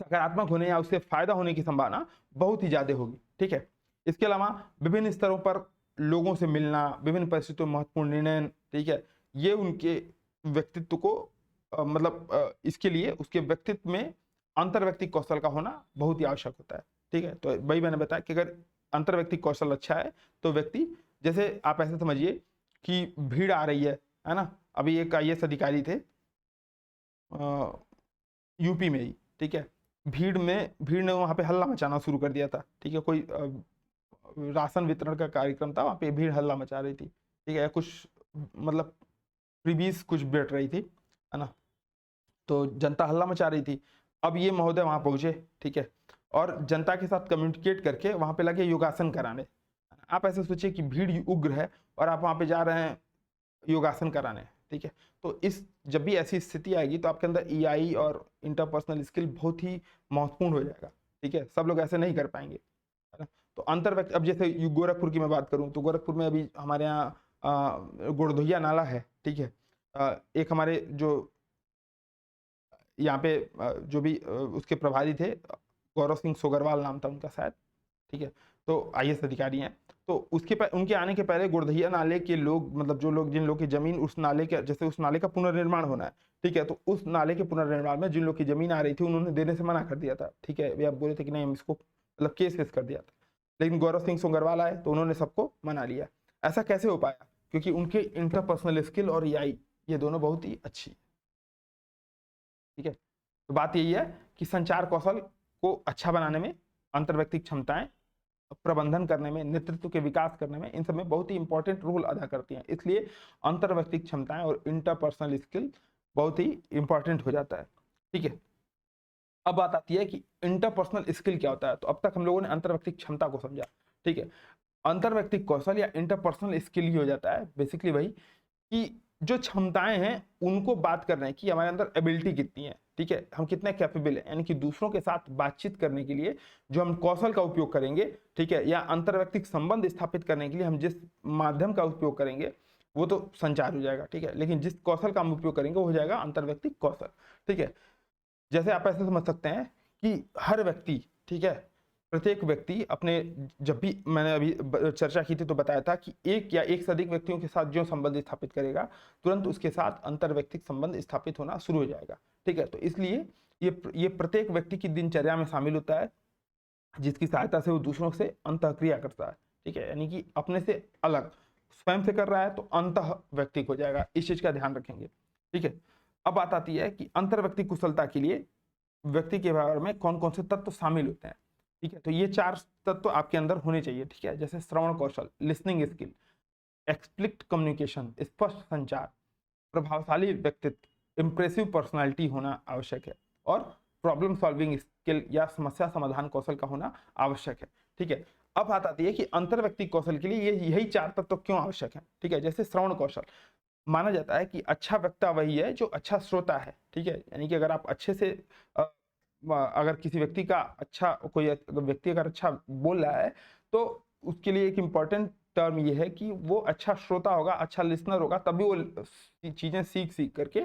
सकारात्मक होने या उससे फायदा होने की संभावना बहुत ही ज्यादा होगी, ठीक है। इसके अलावा विभिन्न स्तरों पर लोगों से मिलना, विभिन्न परिस्थितियों में महत्वपूर्ण निर्णय, ठीक है, ये उनके व्यक्तित्व को इसके लिए उसके व्यक्तित्व में अंतर्व्यक्तिक कौशल का होना बहुत ही आवश्यक होता है, ठीक है। तो वही मैंने बताया कि अगर अंतर्व्यक्तिक कौशल अच्छा है तो व्यक्ति, जैसे आप ऐसे समझिए कि भीड़ आ रही है ना। अभी एक आईएएस अधिकारी थे यूपी में ही, ठीक है। भीड़ ने वहां पे हल्ला मचाना शुरू कर दिया था, ठीक है। कोई राशन वितरण का कार्यक्रम था, वहां पे भीड़ हल्ला मचा रही थी, ठीक है। कुछ मतलब फ्रीबीज कुछ बैठ रही थी, है ना। तो जनता हल्ला मचा रही थी। अब ये महोदय वहां पहुंचे, ठीक है, और जनता के साथ कम्युनिकेट करके वहां पे लगे योगासन कराने। आप ऐसे सोचिए कि भीड़ उग्र है और आप वहां पे जा रहे हैं योगासन कराने, ठीक है। तो इस जब भी ऐसी स्थिति आएगी तो आपके अंदर ईआई और इंटरपर्सनल स्किल बहुत ही महत्वपूर्ण हो जाएगा, ठीक है। सब लोग ऐसे नहीं कर पाएंगे, है ना। तो अंतर अब जैसे गोरखपुर की मैं बात करूं तो गोरखपुर में अभी हमारे यहाँ गुड़धुइया नाला है, ठीक है। एक हमारे जो यहाँ पे जो भी उसके प्रभारी थे, गौरव सिंह सोगरवाल नाम था उनका शायद, ठीक है। तो आईएएस अधिकारी हैं। तो उनके आने के पहले गुड़धैया नाले के लोग, मतलब जो लोग, जिन लोग की जमीन उस नाले के, जैसे उस नाले का पुनर्निर्माण होना है, ठीक है। तो उस नाले के पुनर्निर्माण में जिन लोग की जमीन आ रही थी उन्होंने देने से मना कर दिया था, ठीक है। वे अब बोले थे कि नहीं, हम इसको मतलब केस वेस कर दिया था। लेकिन गौरव सिंह सोगरवाल आए तो उन्होंने सबको मना लिया। ऐसा कैसे हो पाया? क्योंकि उनके इंटरपर्सनल स्किल और ईआई ये दोनों बहुत ही अच्छी, ठीक है। तो बात यही है कि संचार कौशल को अच्छा बनाने में, अंतर्व्यक्तिक क्षमताएं प्रबंधन करने में, नेतृत्व के विकास करने में, इन सब में बहुत ही इंपॉर्टेंट रोल अदा करती हैं। इसलिए अंतर्व्यक्तिक क्षमताएं और इंटरपर्सनल स्किल बहुत ही इंपॉर्टेंट हो जाता है, ठीक है। अब बात आती है कि इंटरपर्सनल स्किल क्या होता है। तो अब तक हम लोगों ने अंतर्व्यक्तिक क्षमता को समझा, ठीक है। अंतर्व्यक्तिक कौशल या इंटरपर्सनल स्किल ही हो जाता है बेसिकली वही कि जो क्षमताएं हैं उनको बात करने की हमारे अंदर एबिलिटी कितनी है, ठीक है। हम कितने कैपेबल हैं, यानी कि दूसरों के साथ बातचीत करने के लिए जो हम कौशल का उपयोग करेंगे, ठीक है, या अंतर्व्यक्तिक संबंध स्थापित करने के लिए हम जिस माध्यम का उपयोग करेंगे वो तो संचार हो जाएगा, ठीक है। लेकिन जिस कौशल का हम उपयोग करेंगे वो हो जाएगा अंतर्व्यक्तिक कौशल, ठीक है। जैसे आप ऐसे समझ सकते हैं कि हर व्यक्ति, ठीक है, प्रत्येक व्यक्ति अपने, जब भी मैंने अभी चर्चा की थी तो बताया था कि एक या एक से अधिक व्यक्तियों के साथ जो संबंध स्थापित करेगा तुरंत उसके साथ अंतर्व्यक्तिक संबंध स्थापित होना शुरू हो जाएगा, ठीक है। तो इसलिए ये प्रत्येक व्यक्ति की दिनचर्या में शामिल होता है, जिसकी सहायता से वो दूसरों से अंतःक्रिया करता है, ठीक है। यानी कि अपने से अलग स्वयं से कर रहा है तो अंतः व्यक्तिक हो जाएगा, इस चीज का ध्यान रखेंगे, ठीक है। अब बात आती है कि अंतर्व्यक्तिक कुशलता के लिए व्यक्ति के व्यवहार में कौन कौन से तत्व शामिल होते हैं, ठीक है। तो ये 4 तत्व आपके अंदर होने चाहिए, ठीक है। जैसे श्रवण कौशल, लिसनिंग स्किल, एक्सप्लिक्ट कम्युनिकेशन, स्पष्ट संचार, प्रभावशाली व्यक्तित्व, इंप्रेसिव पर्सनालिटी होना आवश्यक है, और प्रॉब्लम सॉल्विंग स्किल या समस्या समाधान कौशल का होना आवश्यक है, ठीक है। अब बात आती है कि अंतर्व्यक्तिक कौशल के लिए यही 4 तत्व क्यों आवश्यक है, ठीक है। जैसे श्रवण कौशल, माना जाता है कि अच्छा वक्ता वही है जो अच्छा श्रोता है, ठीक है। यानी कि अगर आप अच्छे से अगर किसी व्यक्ति का अच्छा, कोई व्यक्ति अगर अच्छा बोल रहा है तो उसके लिए एक इम्पॉर्टेंट टर्म ये है कि वो अच्छा श्रोता होगा, अच्छा लिसनर होगा, तभी वो चीजें सीख करके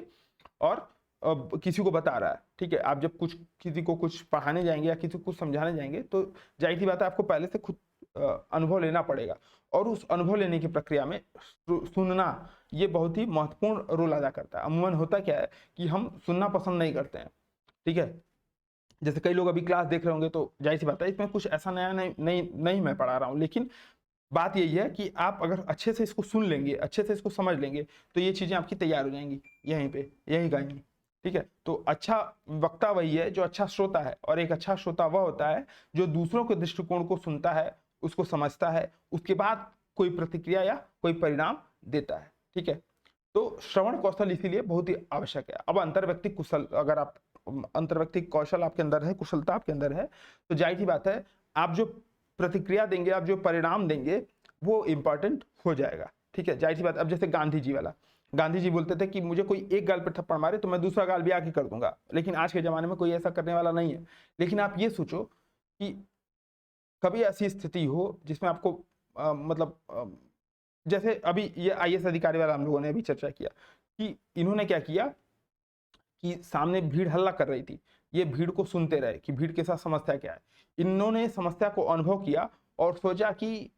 और किसी को बता रहा है, ठीक है। आप जब किसी को कुछ पढ़ाने जाएंगे या किसी को कुछ समझाने जाएंगे तो जाहिर सी बात है आपको पहले से खुद अनुभव लेना पड़ेगा, और उस अनुभव लेने की प्रक्रिया में सुनना ये बहुत ही महत्वपूर्ण रोल अदा करता है। अमूमन होता क्या है कि हम सुनना पसंद नहीं करते हैं, ठीक है। जैसे कई लोग अभी क्लास देख रहे होंगे तो जाहिर सी बात है इसमें कुछ ऐसा नया नहीं मैं पढ़ा रहा हूँ, लेकिन बात यही है कि आप अगर अच्छे से इसको सुन लेंगे, अच्छे से इसको समझ लेंगे तो ये चीजें आपकी तैयार हो जाएंगी यहीं पे, यहीं गाएंगी, ठीक है। तो अच्छा वक्ता वही है जो अच्छा श्रोता है, और एक अच्छा श्रोता वह होता है जो दूसरों के दृष्टिकोण को सुनता है, उसको समझता है, उसके बाद कोई प्रतिक्रिया या कोई परिणाम देता है, ठीक है। तो श्रवण कौशल इसीलिए बहुत ही आवश्यक है। अब अंतर्व्यक्तिक कुशल, अगर आप अंतर्व्यक्तिक कौशल आपके अंदर है, कुशलता आपके अंदर है, तो जाहिर सी बात है आप जो प्रतिक्रिया देंगे, आप जो परिणाम देंगे वो इंपॉर्टेंट हो जाएगा, ठीक है। जाहिर सी बात, अब जैसे गांधी जी वाला, गांधी जी बोलते थे कि मुझे कोई एक गाल पर थप्पड़ मारे तो मैं दूसरा गाल भी आके कर दूंगा, लेकिन आज के जमाने में कोई ऐसा करने वाला नहीं है। लेकिन आप ये सोचो कि कभी ऐसी स्थिति हो जिसमें आपको जैसे अभी ये आईएएस अधिकारी वाला हम लोगों ने अभी चर्चा किया कि इन्होंने क्या किया कि सामने भीड़ हल्ला कर रही थी, ये भीड़ को सुनते रहे कि भीड़ के साथ समस्या क्या है। इन्होंने समस्या को अनुभव किया और सोचा कि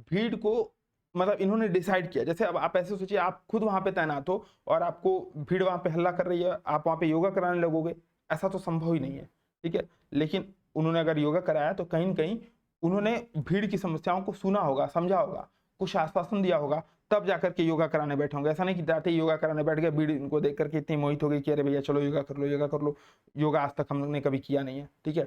भीड़ को, मतलब इन्होंने डिसाइड किया, जैसे अब आप ऐसे सोचिए आप खुद वहां पे तैनात हो और आपको भीड़ वहां पे हल्ला कर रही है, आप वहां पे योगा कराने लगोगे, ऐसा तो संभव ही नहीं है, ठीक है। लेकिन उन्होंने अगर योगा कराया तो कहीं न कहीं उन्होंने भीड़ की समस्याओं को सुना होगा, समझा होगा, कुछ आश्वासन दिया होगा, तब जाकर के योगा कराने बैठे होंगे। ऐसा नहीं कि जाते ही योगा कराने बैठ गए, भीड़ इनको देख करके इतनी मोहित हो गई कि अरे भैया चलो योगा कर लो, योगा कर लो। योगा आज तक हम लोग ने कभी किया नहीं है, ठीक है।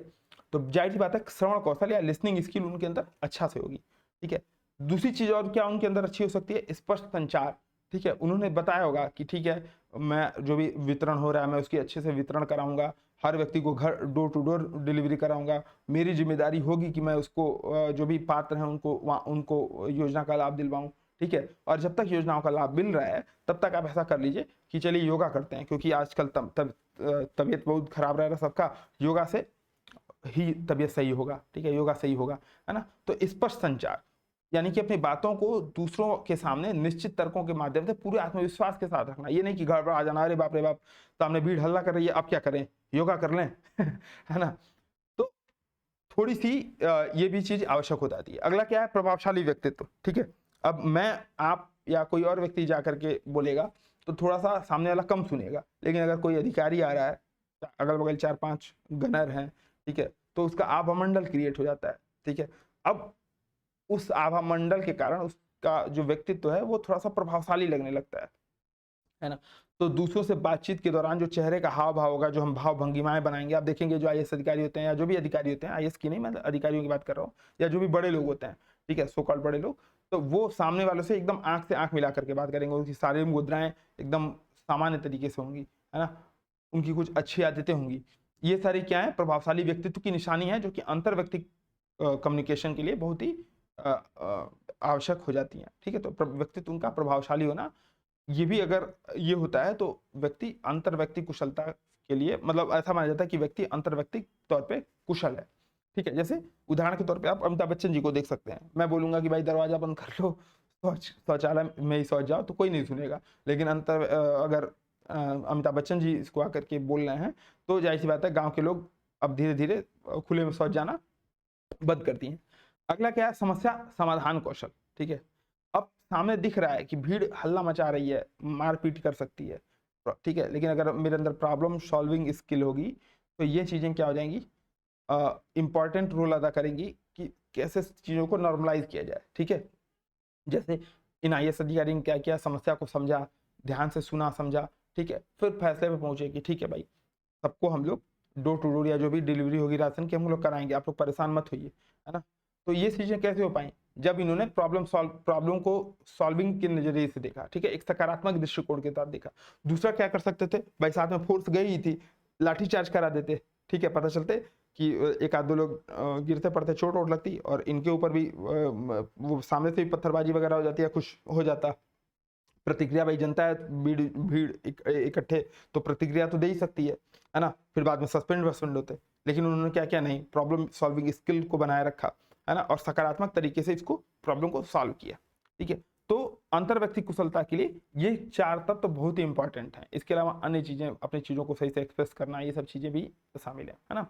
तो जाहिर सी बात है श्रवण कौशल या लिसनिंग स्किल उनके अंदर अच्छा से होगी, ठीक है। दूसरी चीज और क्या उनके अंदर अच्छी हो सकती है, स्पष्ट संचार, ठीक है। उन्होंने बताया होगा कि ठीक है मैं जो भी वितरण हो रहा है मैं उसकी अच्छे से वितरण कराऊंगा, हर व्यक्ति को घर डोर टू डोर डिलीवरी कराऊंगा, मेरी जिम्मेदारी होगी कि मैं उसको जो भी पात्र हैं उनको योजना का लाभ दिलवाऊं, ठीक है। और जब तक योजनाओं का लाभ मिल रहा है तब तक आप ऐसा कर लीजिए कि चलिए योगा करते हैं, क्योंकि आजकल तबीयत बहुत खराब रह रहा है सबका, योगा से ही तबीयत सही होगा, ठीक है, योगा सही होगा, है ना। तो स्पष्ट संचार यानी कि अपनी बातों को दूसरों के सामने निश्चित तर्कों के माध्यम से पूरे आत्मविश्वास के साथ रखना। ये नहीं कि गड़बड़ आ जाना, अरे बाप रे बाप सामने भीड़ हल्ला कर रही है, अब क्या करें, योगा कर लें है ना। तो थोड़ी सी ये भी चीज आवश्यक हो जाती है। अगला क्या है, प्रभावशाली व्यक्तित्व, ठीक है। अब मैं, आप या कोई और व्यक्ति जाकर के बोलेगा तो थोड़ा सा सामने वाला कम सुनेगा, लेकिन अगर कोई अधिकारी आ रहा है, अगल बगल 4-5 गनर हैं, ठीक है, तो उसका आभा मंडल क्रिएट हो जाता है, ठीक है। अब उस आभा मंडल के कारण उसका जो व्यक्तित्व है वो थोड़ा सा प्रभावशाली लगने लगता है ना। तो दूसरों से बातचीत के दौरान जो चेहरे का हाव भाव होगा, जो हम भाव भंगिमाएं बनाएंगे, आप देखेंगे जो आईएएस अधिकारी होते हैं या जो भी अधिकारी होते हैं, आईएएस की नहीं, मैं अधिकारियों की बात कर रहा हूँ, या जो भी बड़े लोग होते हैं, ठीक है, सो कॉल्ड बड़े लोग, तो वो सामने वालों से एकदम आंख से आंख मिला करके बात करेंगे, उनकी सारी मुद्राएं एकदम सामान्य तरीके से होंगी, है ना, उनकी कुछ अच्छी आदतें होंगी। ये सारी क्या है, प्रभावशाली व्यक्तित्व की निशानी है, जो कि अंतर व्यक्ति कम्युनिकेशन के लिए बहुत ही आवश्यक हो जाती हैं, ठीक है। तो व्यक्तित्व उनका प्रभावशाली होना, ये भी अगर ये होता है तो व्यक्ति अंतर व्यक्ति कुशलता के लिए, मतलब ऐसा माना जाता है कि व्यक्ति अंतर व्यक्ति तौर पे कुशल है, ठीक है। जैसे उदाहरण के तौर पे आप अमिताभ बच्चन जी को देख सकते हैं। मैं बोलूंगा कि भाई दरवाजा बंद कर लो, शौचालय में ही शौच जाओ, तो कोई नहीं सुनेगा। लेकिन अगर अमिताभ बच्चन जी इसको आकर के बोल रहे हैं तो जाहिर सी बात है गाँव के लोग अब धीरे धीरे खुले में शौच जाना बंद करती हैं। अगला क्या है, समस्या समाधान कौशल, ठीक है। अब सामने दिख रहा है कि भीड़ हल्ला मचा रही है, मारपीट कर सकती है, ठीक है, लेकिन अगर मेरे अंदर प्रॉब्लम सॉल्विंग स्किल होगी तो ये चीजें क्या हो जाएंगी, इंपॉर्टेंट रोल अदा करेंगी कि कैसे चीजों को नॉर्मलाइज किया जाए, ठीक है। जैसे इन आईएएस अधिकारी ने क्या किया, समस्या को समझा, ध्यान से सुना समझा, ठीक है, फिर फैसले पे पहुंचे कि ठीक है भाई, सबको हम लोग डोर टू डोर या जो भी डिलीवरी होगी राशन की हम लोग कराएंगे, आप लोग परेशान मत होइए, है ना। तो ये चीजें कैसे हो पाई, जब इन्होंने प्रॉब्लम को सॉल्विंग के नजरिए से देखा, ठीक है, एक सकारात्मक दृष्टिकोण के साथ देखा। दूसरा क्या कर सकते थे भाई, साथ में फोर्स गई ही थी, लाठी चार्ज करा देते, ठीक है, पता चलते कि एक आध दो लोग गिरते पड़ते, चोट वोट लगती और इनके ऊपर भी वो सामने से भी पत्थरबाजी वगैरह हो जाती है, कुछ हो जाता। प्रतिक्रिया भाई जनता है, भीड़ भीड़ इकट्ठे, तो प्रतिक्रिया तो दे ही सकती है ना। फिर बाद में सस्पेंड होते, लेकिन उन्होंने क्या किया, नहीं, प्रॉब्लम सॉल्विंग स्किल को बनाए रखा, है ना, और सकारात्मक तरीके से इसको प्रॉब्लम को सॉल्व किया, ठीक है। तो अंतर व्यक्ति कुशलता के लिए ये 4 तत्व तो बहुत ही इंपॉर्टेंट हैं। इसके अलावा अन्य चीजें, अपनी चीजों को सही से एक्सप्रेस करना, ये सब चीजें भी शामिल है ना।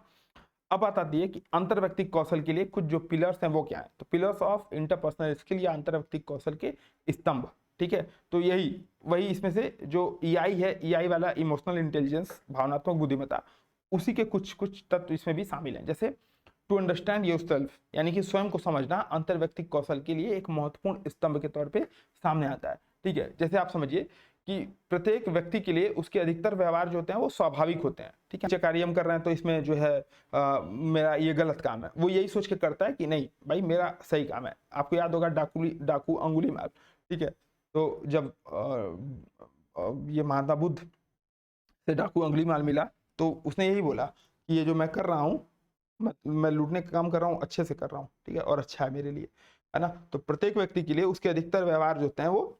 अब बात आती है कि अंतर व्यक्ति कौशल के लिए कुछ जो पिलर्स हैं वो क्या है, तो पिलर्स ऑफ इंटरपर्सनल स्किल या अंतर व्यक्ति कौशल के स्तंभ, ठीक है। तो वही इसमें से जो ईआई है, ईआई वाला इमोशनल इंटेलिजेंस, भावनात्मक बुद्धिमत्ता, उसी के कुछ कुछ तत्व इसमें भी शामिल हैं। जैसे टू अंडरस्टैंड योरसेल्फ, यानी कि स्वयं को समझना अंतर व्यक्ति कौशल के लिए एक महत्वपूर्ण स्तंभ के तौर पे सामने आता है, ठीक है। जैसे आप समझिए कि प्रत्येक व्यक्ति के लिए उसके अधिकतर व्यवहार जो होते हैं वो स्वाभाविक होते हैं, ठीक है। कार्य हम कर रहे हैं तो इसमें जो है मेरा ये गलत काम है, वो यही सोच के करता है कि नहीं भाई मेरा सही काम है। आपको याद होगा डाकू अंगुलीमाल, ठीक है। तो जब ये महात्मा बुद्ध से डाकू अंगुलीमाल मिला तो उसने यही बोला कि ये जो मैं कर रहा हूँ, मैं लूटने का काम कर रहा हूँ, अच्छे से कर रहा हूँ, ठीक है, और अच्छा है मेरे लिए, है ना। तो प्रत्येक व्यक्ति के लिए उसके अधिकतर व्यवहार जो होते हैं वो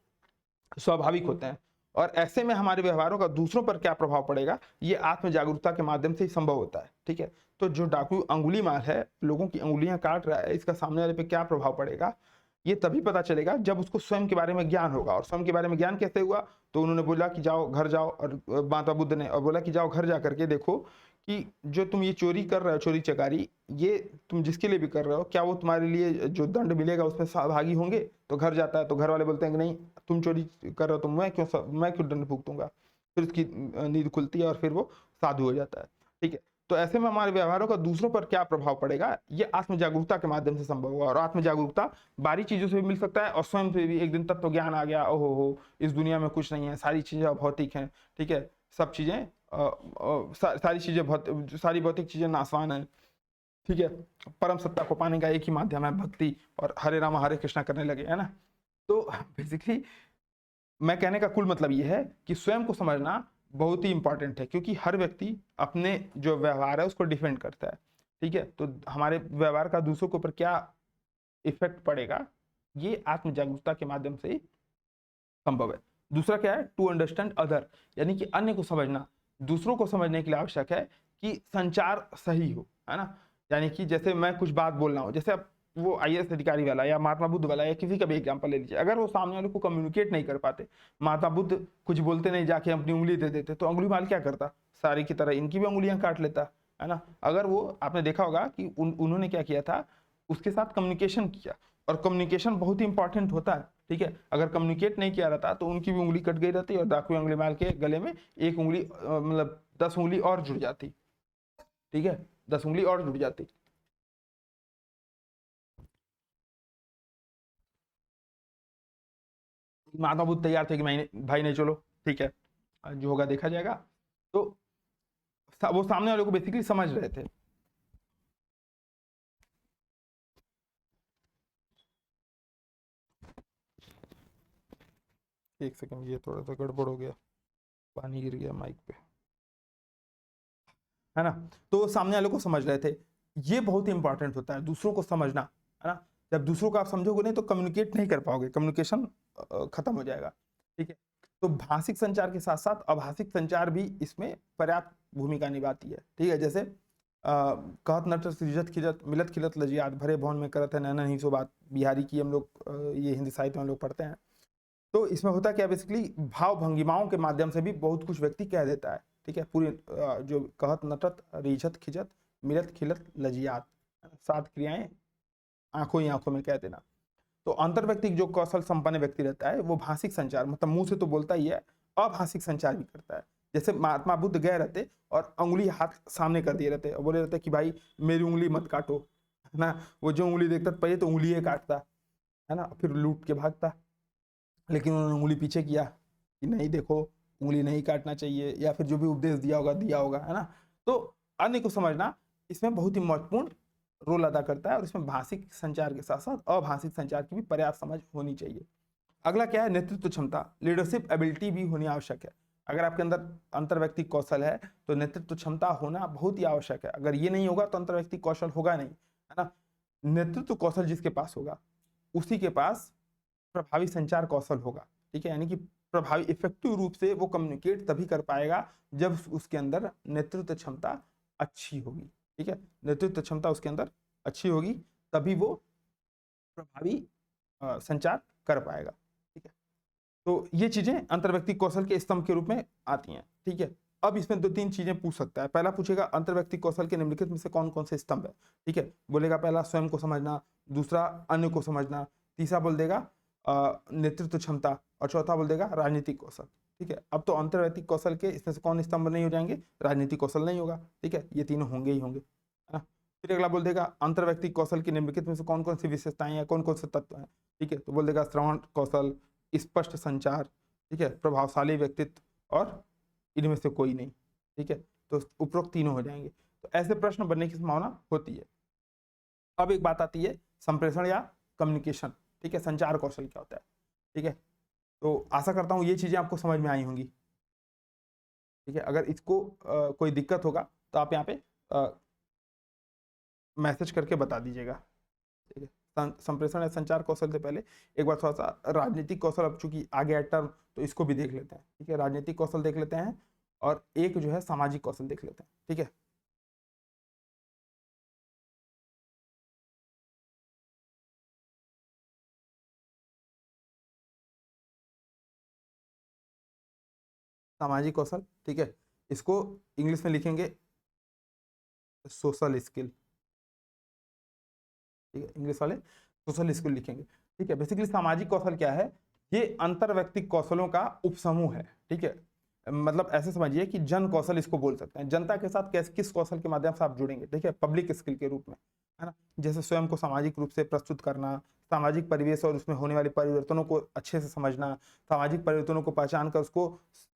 स्वाभाविक होते हैं, और ऐसे में हमारे व्यवहारों का दूसरों पर क्या प्रभाव पड़ेगा, ये आत्म जागरूकता के माध्यम से ही संभव होता है, ठीक है। तो जो डाकू अंगुलीमाल है, लोगों की अंगुलियां काट रहा है, इसका सामने वाले पे क्या प्रभाव पड़ेगा, ये तभी पता चलेगा जब उसको स्वयं के बारे में ज्ञान होगा। और स्वयं के बारे में ज्ञान कैसे हुआ, तो उन्होंने बोला कि जाओ घर जाओ, और महात्मा बुद्ध ने और बोला कि जाओ घर जा करके देखो कि जो तुम ये चोरी कर रहे हो, चोरी चकारी, ये तुम जिसके लिए भी कर रहे हो, क्या वो तुम्हारे लिए जो दंड मिलेगा उसमें सहभागी होंगे। तो घर जाता है तो घर वाले बोलते हैं कि नहीं, तुम चोरी कर रहे हो तो मैं क्यों दंड भुगतूंगा। फिर उसकी नींद खुलती है और फिर वो साधु हो जाता है, ठीक है। तो ऐसे में हमारे व्यवहारों का दूसरों पर क्या प्रभाव पड़ेगा, ये आत्म जागरूकता के माध्यम से संभव होगा। और आत्म जागरूकता बाहरी चीजों से भी मिल सकता है और स्वयं से भी। एक दिन तक तो ज्ञान आ गया, ओहो हो, इस दुनिया में कुछ नहीं है, सारी चीजें भौतिक हैं, ठीक है, सब चीजें सारी भौतिक चीजें नासवान है, ठीक है। परम सत्ता को पाने का एक ही माध्यम है भक्ति, और हरे रामा हरे कृष्णा करने लगे, है ना। तो बेसिकली मैं कहने का कुल मतलब ये है कि स्वयं को समझना बहुत ही इंपॉर्टेंट है, क्योंकि हर व्यक्ति अपने जो व्यवहार है उसको डिफेंड करता है, ठीक है। तो हमारे व्यवहार का दूसरों के ऊपर क्या इफेक्ट पड़ेगा, ये आत्म जागरूकता के माध्यम से ही संभव है। दूसरा क्या है, टू अंडरस्टैंड अदर, यानी कि अन्य को समझना, दूसरों को समझने के लिए आवश्यक है कि संचार सही हो, है ना। यानी कि जैसे मैं कुछ बात बोल रहा हूँ, जैसे अब वो आईएएस अधिकारी वाला या महात्मा बुद्ध वाला या किसी का भी एग्जांपल ले लीजिए, अगर वो सामने वाले को कम्युनिकेट नहीं कर पाते, महात्मा बुद्ध कुछ बोलते नहीं, जाके अपनी उंगली दे देते, तो अंगुली माल क्या करता, सारी की तरह इनकी भी उंगलियां काट लेता, है ना। अगर वो, आपने देखा होगा कि उन्होंने क्या किया था, उसके साथ कम्युनिकेशन किया, और कम्युनिकेशन बहुत ही इंपॉर्टेंट होता है, ठीक है। अगर कम्युनिकेट नहीं किया रहता तो उनकी भी उंगली कट गई रहती और 10वीं उंगली मार के गले में एक उंगली मतलब 10 उंगली और जुड़ जाती, ठीक है, 10 उंगली और जुड़ जाती। महात्मा बुद्ध तैयार थे कि भाई नहीं चलो, ठीक है, जो होगा देखा जाएगा। तो वो सामने वाले को बेसिकली समझ रहे थे। एक सेकंड, ये थोड़ा सा गड़बड़ हो गया, पानी गिर गया माइक पे, है ना। तो सामने वाले को समझ रहे थे, ये बहुत ही इंपॉर्टेंट होता है, दूसरों को समझना, है ना। जब दूसरों को आप समझोगे नहीं तो कम्युनिकेट नहीं कर पाओगे, कम्युनिकेशन खत्म हो जाएगा, ठीक है। तो भाषिक संचार के साथ साथ अभाषिक संचार भी इसमें पर्याप्त भूमिका निभाती है, ठीक है। जैसे कहत नट सृजत खिजत मिलत खिलत लजियात भरे भवन में करत है नैना ही सो बात, बिहारी की हम लोग ये हिंदी साहित्य में हम लोग पढ़ते हैं। तो इसमें होता क्या, बेसिकली भाव भंगिमाओं के माध्यम से भी बहुत कुछ व्यक्ति कह देता है, ठीक है। पूरी जो कहत नटत रिझत खिजत मिलत खिलत लजियात, 7 क्रियाएं आंखों ही आंखों में कह देना। तो अंतर्व्यक्तिक जो कौशल संपन्न व्यक्ति रहता है वो भाषिक संचार, मतलब मुंह से तो बोलता ही है, अभाषिक संचार भी करता है। जैसे महात्मा बुद्ध गए रहते और उंगली हाथ सामने कर दिए रहते और बोले रहते कि भाई मेरी उंगली मत काटो, है ना। वो जो उंगली देखता पहले तो उंगली काटता, है ना, फिर लूट के भागता, लेकिन उन्होंने उंगली पीछे किया कि नहीं देखो उंगली नहीं काटना चाहिए, या फिर जो भी उपदेश दिया होगा, है ना। तो अन्य को समझना इसमें बहुत ही महत्वपूर्ण रोल अदा करता है, और इसमें भाषिक संचार के साथ साथ अभाषिक संचार की भी पर्याप्त समझ होनी चाहिए। अगला क्या है, नेतृत्व क्षमता, लीडरशिप एबिलिटी भी होनी आवश्यक है। अगर आपके अंदर अंतर्व्यक्तिक कौशल है तो नेतृत्व क्षमता होना बहुत ही आवश्यक है। अगर ये नहीं होगा तो अंतर्व्यक्तिक कौशल होगा नहीं, है ना। नेतृत्व कौशल जिसके पास होगा उसी के पास प्रभावी संचार कौशल होगा, ठीक है। यानी कि प्रभावी इफेक्टिव रूप से वो कम्युनिकेट तभी कर पाएगा जब उसके अंदर नेतृत्व क्षमता अच्छी होगी, ठीक है। नेतृत्व क्षमता उसके अंदर अच्छी होगी तभी वो प्रभावी संचार कर पाएगा, ठीक है। तो ये चीजें अंतर्व्यक्तिक कौशल के स्तंभ के रूप में आती हैं, ठीक है। अब इसमें 2-3 चीजें पूछ सकता है। पहला पूछेगा अंतर्व्यक्तिक कौशल के निम्नलिखित में से कौन कौन से स्तंभ है, ठीक है। बोलेगा पहला स्वयं को समझना, दूसरा अन्य को समझना, तीसरा बोल देगा नेतृत्व क्षमता, और चौथा बोल देगा राजनीतिक कौशल, ठीक है। अब तो अंतर्व्यक्तिक कौशल के इसमें से कौन स्तंभ नहीं हो जाएंगे, राजनीतिक कौशल नहीं होगा, ठीक है, ये तीनों होंगे ही होंगे, है ना। फिर अगला बोल देगा अंतर्व्यक्तिक कौशल की निम्नलिखित में से कौन कौन सी विशेषताएं हैं, कौन कौन से तत्व हैं, ठीक है। तो बोल देगा श्रवण कौशल, स्पष्ट संचार, ठीक है, प्रभावशाली व्यक्तित्व, और इनमें से कोई नहीं, ठीक है। तो उपरोक्त तीनों हो जाएंगे। तो ऐसे प्रश्न बनने की संभावना होती है। अब एक बात आती है संप्रेषण या कम्युनिकेशन, ठीक है, संचार कौशल क्या होता है, ठीक है। तो आशा करता हूँ ये चीजें आपको समझ में आई होंगी, ठीक है। अगर इसको कोई दिक्कत होगा तो आप यहाँ पे मैसेज करके बता दीजिएगा, ठीक है। संप्रेषण या संचार कौशल से पहले एक बार थोड़ा सा राजनीतिक कौशल, अब चूंकि आ गया टर्म तो इसको भी देख लेते हैं, ठीक है। राजनीतिक कौशल देख लेते हैं और एक जो है सामाजिक कौशल देख लेते हैं, ठीक है। सामाजिक कौशल, ठीक है, इसको इंग्लिश में लिखेंगे सोशल स्किल, ठीक है, इंग्लिश वाले सोशल स्किल लिखेंगे, ठीक है। बेसिकली सामाजिक कौशल क्या है, ये अंतर्व्यक्तिक कौशलों का उपसमूह है, ठीक है। मतलब ऐसे समझिए कि जन कौशल इसको बोल सकते हैं, जनता के साथ कैसे किस कौशल के माध्यम से आप जुड़ेंगे, ठीक है, पब्लिक स्किल के रूप में, है ना। जैसे स्वयं को सामाजिक रूप से प्रस्तुत करना, सामाजिक परिवेश और उसमें होने वाले परिवर्तनों को अच्छे से समझना, सामाजिक परिवर्तनों को पहचान कर उसको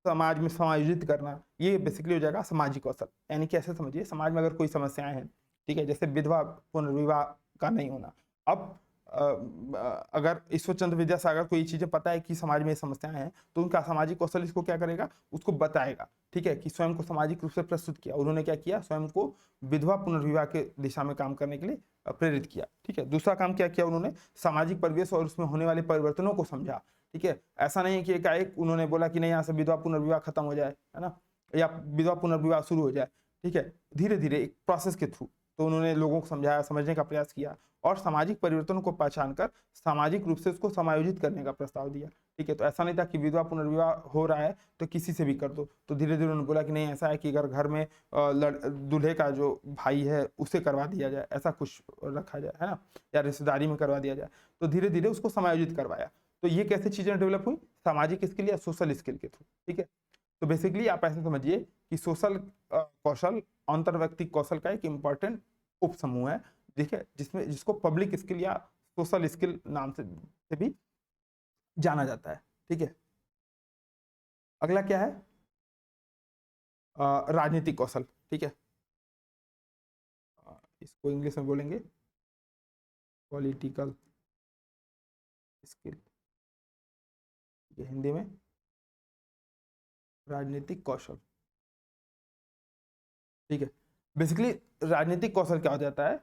समाज में समायोजित करना, ये बेसिकली हो जाएगा सामाजिक कौशल। यानी कि ऐसे समझिए समाज में अगर कोई समस्याएं हैं, ठीक है, जैसे विधवा पुनर्विवाह का नहीं होना, अब अगर ईश्वर चंद्र विद्यासागर को ये चीजें पता है कि समाज में ये समस्याएं हैं, तो उनका सामाजिक कौशल इसको क्या करेगा, उसको बताएगा। ठीक है, कि स्वयं को सामाजिक रूप से प्रस्तुत किया। उन्होंने क्या किया, स्वयं को विधवा पुनर्विवाह के दिशा में काम करने के लिए प्रेरित किया। ठीक है, दूसरा काम क्या किया उन्होंने, सामाजिक परिवेश और उसमें होने वाले परिवर्तनों को समझा। ठीक है, ऐसा नहीं है कि एकाएक उन्होंने बोला कि नहीं यहाँ से विधवा पुनर्विवाह खत्म हो जाए, है ना, या विधवा पुनर्विवाह शुरू हो जाए। ठीक है, धीरे धीरे एक प्रोसेस के थ्रू तो उन्होंने लोगों को समझाया, समझने का प्रयास किया और सामाजिक परिवर्तनों को पहचान कर सामाजिक रूप से उसको समायोजित करने का प्रस्ताव दिया। ठीक है, तो ऐसा नहीं था कि विधवा पुनर्विवाह हो रहा है तो किसी से भी कर दो। तो धीरे धीरे उन्होंने बोला कि नहीं, ऐसा है कि अगर घर में दूल्हे का जो भाई है उसे करवा दिया जाए, ऐसा कुछ रखा जाए, है ना, या रिश्तेदारी में करवा दिया जाए। तो धीरे धीरे उसको समायोजित करवाया। तो ये कैसे चीजें डेवलप हुई, सामाजिक स्किल या सोशल स्किल के थ्रू। ठीक है, तो बेसिकली आप ऐसे समझिए कि सोशल कौशल अंतर व्यक्तिक कौशल का एक इंपॉर्टेंट उप समूह है, ठीक है, जिसको पब्लिक स्किल या सोशल स्किल नाम से भी जाना जाता है। ठीक है, अगला क्या है, राजनीतिक कौशल। ठीक है, इसको इंग्लिश में बोलेंगे पॉलिटिकल स्किल, हिंदी में राजनीतिक कौशल। ठीक है, बेसिकली राजनीतिक कौशल क्या हो जाता है,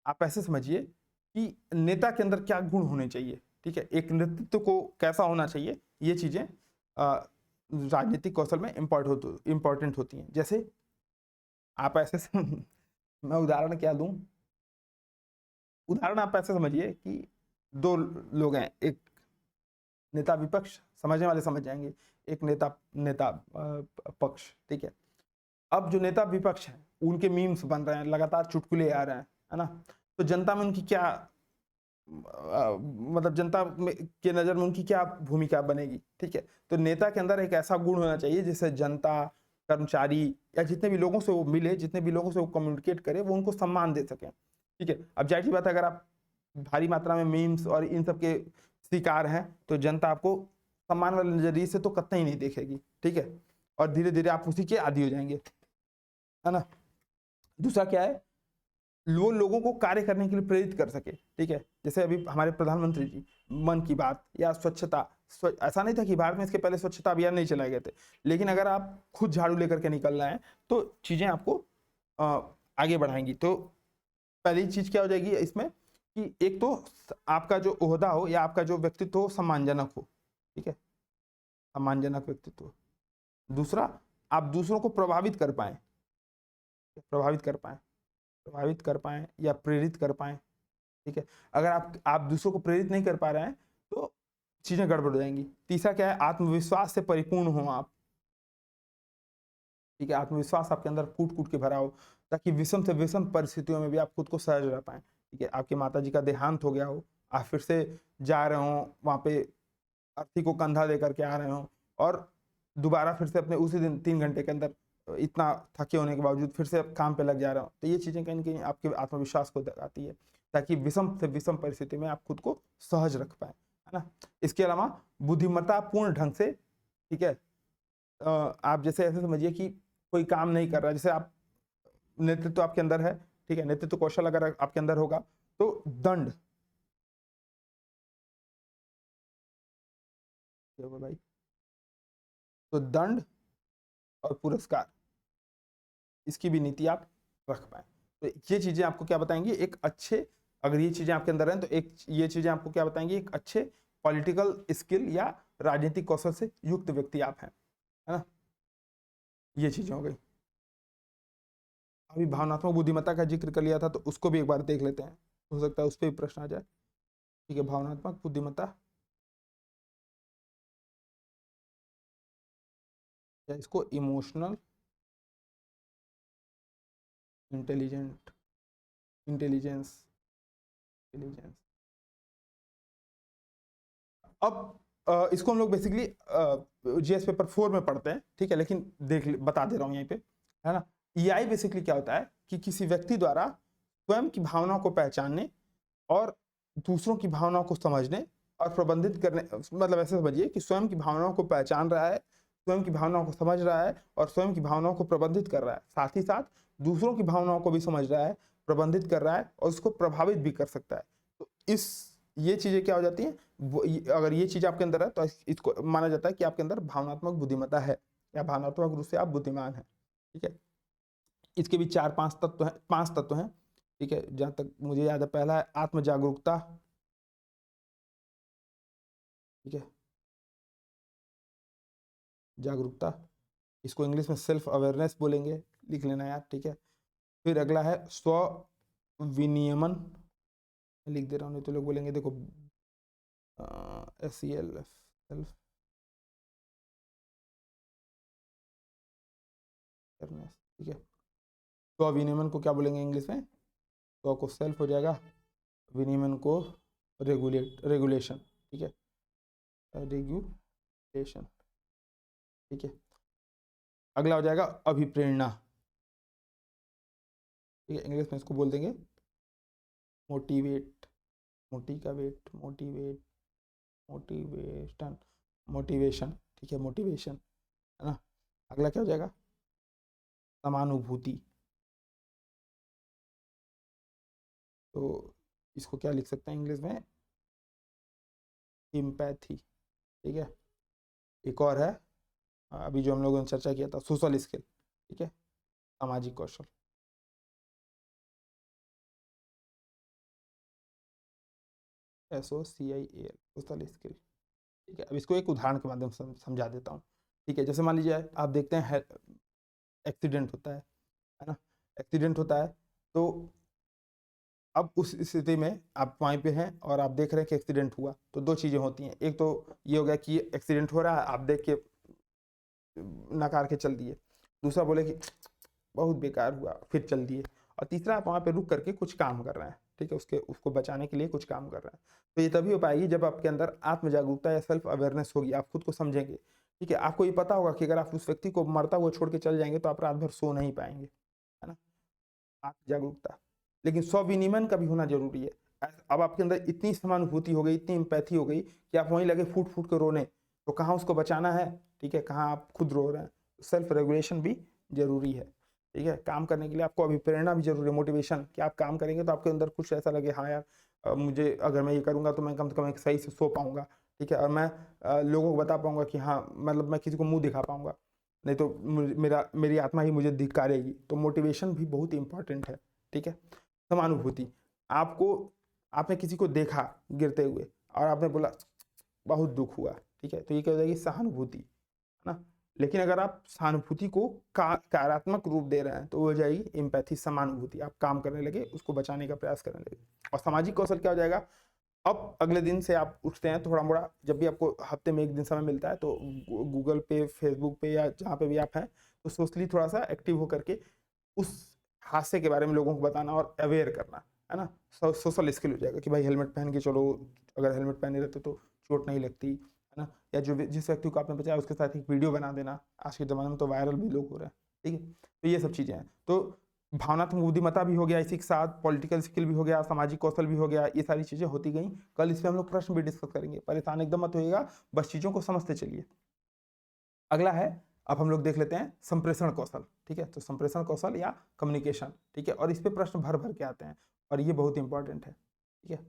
आप ऐसे समझिए कि नेता के अंदर क्या गुण होने चाहिए। ठीक है, एक नेतृत्व को कैसा होना चाहिए, ये चीजें राजनीतिक कौशल में इंपॉर्टेंट होती हैं। जैसे आप ऐसे मैं उदाहरण क्या दूं, उदाहरण आप ऐसे समझिए कि दो लोग हैं, एक नेता विपक्ष, समझने वाले समझ जाएंगे, एक नेता पक्ष। ठीक है, अब जो नेता विपक्ष है उनके मीम्स बन रहे हैं, लगातार चुटकुले आ रहे हैं, है ना, तो जनता में उनकी क्या मतलब जनता के नजर में उनकी क्या भूमिका बनेगी। ठीक है, तो नेता के अंदर एक ऐसा गुण होना चाहिए जिससे जनता, कर्मचारी या जितने भी लोगों से वो मिले, जितने भी लोगों से वो कम्युनिकेट करे, वो उनको सम्मान दे सके। ठीक है, अब जाहिर सी बात है, अगर आप भारी मात्रा में मीम्स और इन सब के शिकार हैं तो जनता आपको सम्मान वाले नजरिए से तो कतई नहीं देखेगी। ठीक है, और धीरे धीरे आप उसी के आदी हो जाएंगे, है ना। दूसरा क्या है, वो लोगों को कार्य करने के लिए प्रेरित कर सके। ठीक है, जैसे अभी हमारे प्रधानमंत्री जी मन की बात या स्वच्छता, ऐसा नहीं था कि भारत में इसके पहले स्वच्छता अभियान नहीं चलाए गए थे, लेकिन अगर आप खुद झाड़ू लेकर के निकल रहे हैं तो चीजें आपको आगे बढ़ाएंगी। तो पहली चीज क्या हो जाएगी इसमें कि एक तो आपका जो ओहदा हो या आपका जो व्यक्तित्व हो सम्मानजनक हो। ठीक है, सम्मानजनक व्यक्तित्व। दूसरा, आप दूसरों को प्रभावित कर पाए, प्रभावित कर पाए या प्रेरित कर पाए। ठीक है, अगर आप दूसरों को प्रेरित नहीं कर पा रहे हैं तो चीजें गड़बड़ हो जाएंगी। तीसरा क्या है, आत्मविश्वास से परिपूर्ण हो आप। ठीक है, आत्मविश्वास आपके अंदर कूट कूट के भरा हो ताकि विषम से विषम परिस्थितियों में भी आप खुद को सहज रह पाए। ठीक है, आपके माता जी का देहांत हो गया हो, आप फिर से जा रहे हो वहां पे, अर्थी को कंधा दे करके आ रहे हो और दोबारा फिर से अपने उसी दिन 3 घंटे के अंदर इतना थके होने के बावजूद फिर से काम पे लग जा रहे हो, तो ये चीजें कहीं ना कहीं आपके आत्मविश्वास को दिखाती है ताकि विषम से विषम परिस्थिति में आप खुद को सहज रख पाए, है ना। इसके अलावा बुद्धिमत्तापूर्ण ढंग से, ठीक है, आप जैसे ऐसे समझिए कि कोई काम नहीं कर रहा, जैसे आप नेतृत्व आपके अंदर है, ठीक है, नेतृत्व कौशल अगर आपके अंदर होगा तो दंड होगा भाई, तो दंड और पुरस्कार, इसकी भी नीति आप रख पाए। तो ये चीजें आपको क्या बताएंगी, एक अच्छे, अगर ये चीजें आपके अंदर हैं तो एक ये चीजें आपको क्या बताएंगी, एक अच्छे पॉलिटिकल स्किल या राजनीतिक कौशल से युक्त व्यक्ति आप हैं, है ना। ये चीजें हो गई। अभी भावनात्मक बुद्धिमत्ता का जिक्र कर लिया था तो उसको भी एक बार देख लेते हैं, हो सकता है उस पर भी प्रश्न आ जाए। ठीक है, भावनात्मक बुद्धिमत्ता, या इसको इमोशनल इंटेलिजेंट इंटेलिजेंस इंटेलिजेंस। अब इसको हम लोग बेसिकली जीएस पेपर 4 में पढ़ते हैं, ठीक है, लेकिन बता दे रहा हूं यहीं पे, है ना। ईआई बेसिकली क्या होता है कि किसी व्यक्ति द्वारा स्वयं की भावनाओं को पहचानने और दूसरों की भावनाओं को समझने और प्रबंधित करने, मतलब ऐसे समझिए कि स्वयं की भावनाओं को पहचान रहा है, स्वयं की भावनाओं को समझ रहा है और स्वयं की भावनाओं को प्रबंधित कर रहा है, साथ ही साथ दूसरों की भावनाओं को भी समझ रहा है, प्रबंधित कर रहा है और उसको प्रभावित भी कर सकता है। तो इस ये चीजें क्या हो जाती हैं, अगर ये चीज आपके अंदर है तो इसको माना जाता है कि आपके अंदर भावनात्मक बुद्धिमत्ता है या भावनात्मक रूप से आप बुद्धिमान हैं। ठीक है, इसके भी 4-5 तत्व हैं, 5 तत्व हैं। ठीक है, जहां तक मुझे याद है, पहला है आत्म जागरूकता। ठीक है, जागरूकता, इसको इंग्लिश में सेल्फ अवेयरनेस बोलेंगे, लिख लेना यार। ठीक है, फिर अगला है स्व विनियमन, लिख दे रहा हूँ नहीं तो लोग बोलेंगे देखो, SEL, सेल्फ अवेयरनेस। ठीक है, स्व विनियमन को क्या बोलेंगे इंग्लिश में, स्व को सेल्फ हो जाएगा, विनियमन को रेगुलेशन। ठीक है, रेगुलेशन। ठीक है, अगला हो जाएगा अभिप्रेरणा। ठीक है, इंग्लिश में इसको बोल देंगे मोटिवेट, मोटी का वेट, मोटिवेट, मोटिवेशन, मोटिवेशन। ठीक है, मोटिवेशन, है ना। अगला क्या हो जाएगा, समानुभूति। तो इसको क्या लिख सकते हैं इंग्लिश में, एम्पैथी। ठीक है, एक और है, अभी जो हम लोगों ने चर्चा किया था, सोशल स्किल। ठीक है, सामाजिक कौशल। SOCIAL, social skill. ठीक है, अब इसको एक उदाहरण के माध्यम से समझा देता हूँ। ठीक है, जैसे मान लीजिए आप देखते हैं एक्सीडेंट होता है ना, एक्सीडेंट होता है, तो अब उस स्थिति में आप वहीं पे हैं और आप देख रहे हैं कि एक्सीडेंट हुआ, तो दो चीजें होती हैं। एक तो ये हो गया कि एक्सीडेंट हो रहा है, आप देख के नकार के चल दिए। दूसरा बोले कि बहुत बेकार हुआ, फिर चल दिए। और तीसरा, आप वहाँ पे रुक करके कुछ काम कर रहे हैं। ठीक है, उसको बचाने के लिए कुछ काम कर रहे हैं। तो ये तभी हो पाएगी जब आपके अंदर आत्म जागरूकता या सेल्फ अवेयरनेस होगी, आप खुद को समझेंगे। ठीक है, आपको ये पता होगा कि अगर आप उस व्यक्ति को मरता हुआ छोड़ के चल जाएंगे तो आप रात भर सो नहीं पाएंगे, है ना। आत्म जागरूकता, लेकिन स्व विनियमन का भी होना जरूरी है। अब आपके अंदर इतनी समानुभूति हो गई, इतनी एम्पैथी हो गई कि आप वहीं लगे फूट फूट के रोने, तो कहाँ उसको बचाना है। ठीक है, कहाँ आप खुद रो रहे हैं। सेल्फ रेगुलेशन भी जरूरी है। ठीक है, काम करने के लिए आपको अभी प्रेरणा भी जरूरी है, मोटिवेशन, कि आप काम करेंगे तो आपके अंदर कुछ ऐसा लगे, हाँ यार मुझे अगर मैं ये करूंगा तो मैं कम से कम एक सही से सो पाऊंगा। ठीक है, और मैं लोगों को बता पाऊंगा कि हाँ, मतलब मैं किसी को मुंह दिखा पाऊंगा, नहीं तो मेरी आत्मा ही मुझे धिक्कारेगी। तो मोटिवेशन भी बहुत इंपॉर्टेंट है। ठीक है, समानुभूति, आपको, आपने किसी को देखा गिरते हुए और आपने बोला बहुत दुख हुआ। ठीक है, तो ये क्या हो जाएगी, सहानुभूति, है ना। लेकिन अगर आप सहानुभूति को कार्यात्मक रूप दे रहे हैं तो वो हो जाएगी एम्पैथी, समानुभूति। आप काम करने लगे, उसको बचाने का प्रयास करने लगे। और सामाजिक कौशल क्या हो जाएगा, अब अगले दिन से आप उठते हैं थोड़ा मोड़ा, जब भी आपको हफ्ते में एक दिन समय मिलता है तो गूगल पे, फेसबुक पे या जहाँ पे भी आप हैं, तो सोशली थोड़ा सा एक्टिव होकर के उस हादसे के बारे में लोगों को बताना और अवेयर करना, है ना। सोशल स्किल हो जाएगा कि भाई हेलमेट पहन के चलो, अगर हेलमेट पहने रहते तो चोट नहीं लगती, है ना। या जो जिस व्यक्ति को आपने बचाया उसके साथ एक वीडियो बना देना, आज के ज़माने में तो वायरल भी लोग हो रहे हैं। ठीक है, तो ये सब चीज़ें हैं। तो भावनात्मक बुद्धिमत्ता भी हो गया, इसी के साथ पॉलिटिकल स्किल भी हो गया, सामाजिक कौशल भी हो गया, ये सारी चीज़ें होती गई। कल इस पर हम लोग प्रश्न भी डिस्कस करेंगे, परेशान एकदम मत होइएगा, बस चीज़ों को समझते चलिए। अगला है, अब हम लोग देख लेते हैं संप्रेषण कौशल। ठीक है, तो संप्रेषण कौशल या कम्युनिकेशन। ठीक है, और इस पे प्रश्न भर भर के आते हैं और ये बहुत इंपॉर्टेंट है। ठीक है,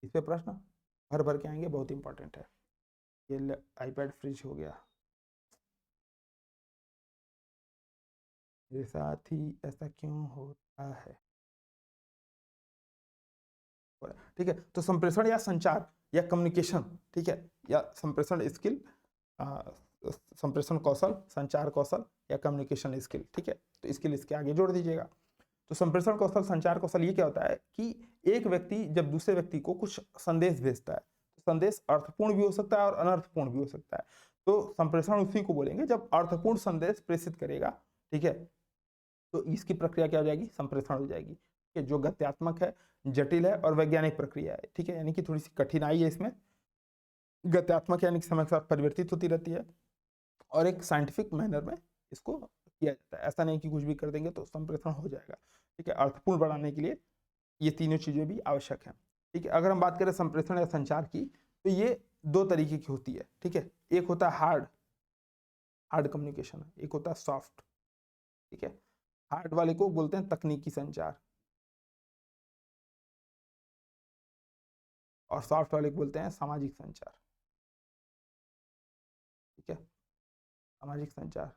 इस पे प्रश्न भर भर के आएंगे, बहुत इंपॉर्टेंट है। ये आईपैड फ्रिज हो गया, मेरे साथ ही ऐसा क्यों होता है। ठीक है, तो संप्रेषण या संचार या कम्युनिकेशन, ठीक है, या संप्रेषण स्किल, संप्रेषण कौशल, संचार कौशल या कम्युनिकेशन स्किल। ठीक है, तो स्किल इसके आगे जोड़ दीजिएगा। तो संप्रेषण कौशल, संचार कौशल, ये क्या होता है कि एक व्यक्ति जब दूसरे व्यक्ति को कुछ संदेश भेजता है, तो संदेश अर्थपूर्ण भी हो सकता है और अनर्थपूर्ण भी हो सकता है। तो संप्रेषण उसी को बोलेंगे जब अर्थपूर्ण संदेश प्रेषित करेगा। ठीक है, तो इसकी प्रक्रिया क्या हो जाएगी, संप्रेषण हो जाएगी। ठीक है, जो गत्यात्मक है, जटिल है और वैज्ञानिक प्रक्रिया है। ठीक है, यानी कि थोड़ी सी कठिनाई है इसमें। गत्यात्मक यानी कि समय के साथ परिवर्तित होती रहती है और एक साइंटिफिक मैनर में इसको किया जाता है। ऐसा नहीं कि कुछ भी कर देंगे तो संप्रेषण हो जाएगा। ठीक है, अर्थपूर्ण बनाने के लिए ये तीनों चीजें भी आवश्यक हैं। ठीक है, अगर हम बात करें संप्रेषण या संचार की, तो ये दो तरीके की होती है। ठीक है, एक होता है हार्ड, हार्ड कम्युनिकेशन, एक होता है सॉफ्ट। ठीक है, हार्ड वाले को बोलते हैं तकनीकी संचार और सॉफ्ट वाले को बोलते हैं सामाजिक संचार। ठीक है, सामाजिक संचार,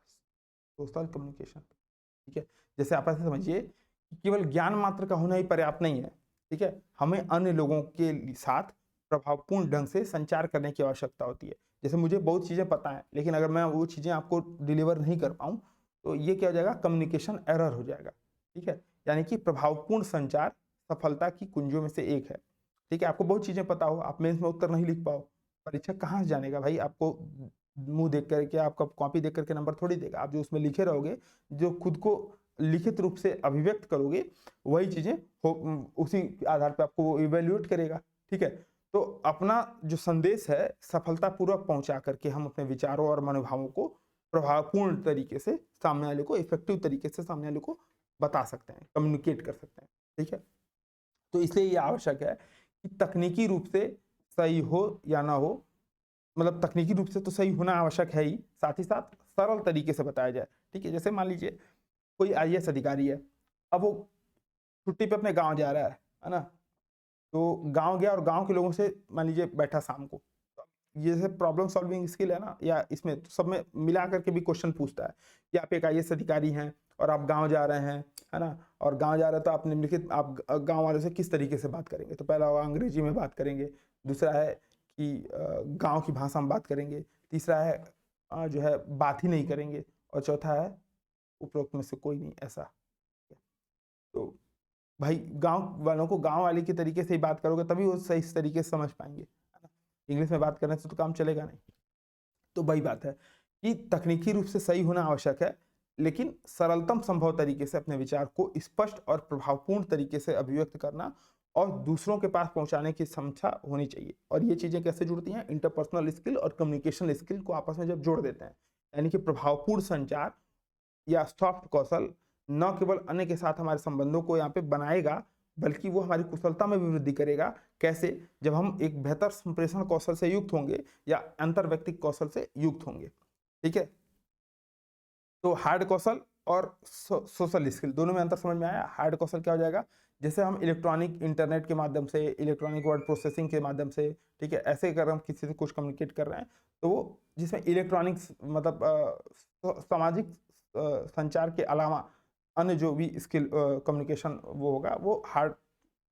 सोशल कम्युनिकेशन। ठीक है, जैसे आप ऐसे समझिए कि केवल ज्ञान मात्र का होना ही पर्याप्त नहीं है। ठीक है, हमें अन्य लोगों के साथ प्रभावपूर्ण ढंग से संचार करने की आवश्यकता होती है। जैसे मुझे बहुत चीज़ें पता है, लेकिन अगर मैं वो चीज़ें आपको डिलीवर नहीं कर पाऊँ तो ये क्या हो जाएगा, कम्युनिकेशन एरर हो जाएगा। ठीक है, यानी कि प्रभावपूर्ण संचार सफलता की कुंजियों में से एक है। ठीक है, आपको बहुत चीज़ें पता हो, आप मेंस में उत्तर नहीं लिख पाओ, परीक्षक कहाँ से जानेगा भाई? आपको मुंह देख करके, आपका कॉपी देख करके नंबर थोड़ी देगा। आप जो उसमें लिखे रहोगे, जो खुद को लिखित रूप से अभिव्यक्त करोगे, वही चीजें उसी आधार पर आपको वो इवेल्युएट करेगा। ठीक है, तो अपना जो संदेश है सफलतापूर्वक पहुंचा करके हम अपने विचारों और मनोभावों को प्रभावपूर्ण तरीके से सामने वाले को, इफेक्टिव तरीके से सामने वाले को बता सकते हैं, कम्युनिकेट कर सकते हैं। ठीक है, तो इसलिए ये आवश्यक है कि तकनीकी रूप से सही हो या ना हो, मतलब तकनीकी रूप से तो सही होना आवश्यक है ही, साथ ही साथ सरल तरीके से बताया जाए। ठीक है, जैसे मान लीजिए कोई आईएएस अधिकारी है, अब वो छुट्टी पे अपने गांव जा रहा है ना, तो गांव गया और गांव के लोगों से मान लीजिए बैठा शाम को, ये जैसे प्रॉब्लम सॉल्विंग स्किल है ना, या इसमें तो सब में मिला करके भी क्वेश्चन पूछता है कि आप एक आईएएस अधिकारी हैं और आप गांव जा रहे हैं, है ना, और गांव जा रहे हैं तो आप निम्नलिखित आप गांव वालों से किस तरीके से बात करेंगे? तो पहला अंग्रेजी में बात करेंगे, दूसरा है कि गांव की भाषा में बात करेंगे, तीसरा है जो है बात ही नहीं करेंगे, और चौथा है उपरोक्त में से कोई नहीं ऐसा। तो भाई गांव वालों को गांव वाले के तरीके से ही बात करोगे तभी वो सही तरीके से समझ पाएंगे, है ना, इंग्लिश में बात करने से तो काम चलेगा नहीं। तो वही बात है कि तकनीकी रूप से सही होना आवश्यक है, लेकिन सरलतम संभव तरीके से अपने विचार को स्पष्ट और प्रभावपूर्ण तरीके से अभिव्यक्त करना और दूसरों के पास पहुंचाने की क्षमता होनी चाहिए। और ये चीजें कैसे जुड़ती हैं? इंटरपर्सनल स्किल और कम्युनिकेशन स्किल को आपस में जब जोड़ देते हैं, यानी कि प्रभावपूर्ण संचार या सॉफ्ट कौशल न केवल अन्य के साथ हमारे संबंधों को यहाँ पे बनाएगा, बल्कि वो हमारी कुशलता में भी वृद्धि करेगा। कैसे? जब हम एक बेहतर संप्रेषण कौशल से युक्त होंगे या अंतर व्यक्तिक कौशल से युक्त होंगे। ठीक है, तो हार्ड कौशल और सोशल स्किल दोनों में अंतर समझ में आया? हार्ड कौशल क्या हो जाएगा? जैसे हम इलेक्ट्रॉनिक इंटरनेट के माध्यम से, इलेक्ट्रॉनिक वर्ड प्रोसेसिंग के माध्यम से, ठीक है, ऐसे अगर हम किसी से कुछ कम्युनिकेट कर रहे हैं तो वो जिसमें इलेक्ट्रॉनिक्स मतलब सामाजिक संचार के अलावा अन्य जो भी स्किल कम्युनिकेशन वो होगा, वो हार्ड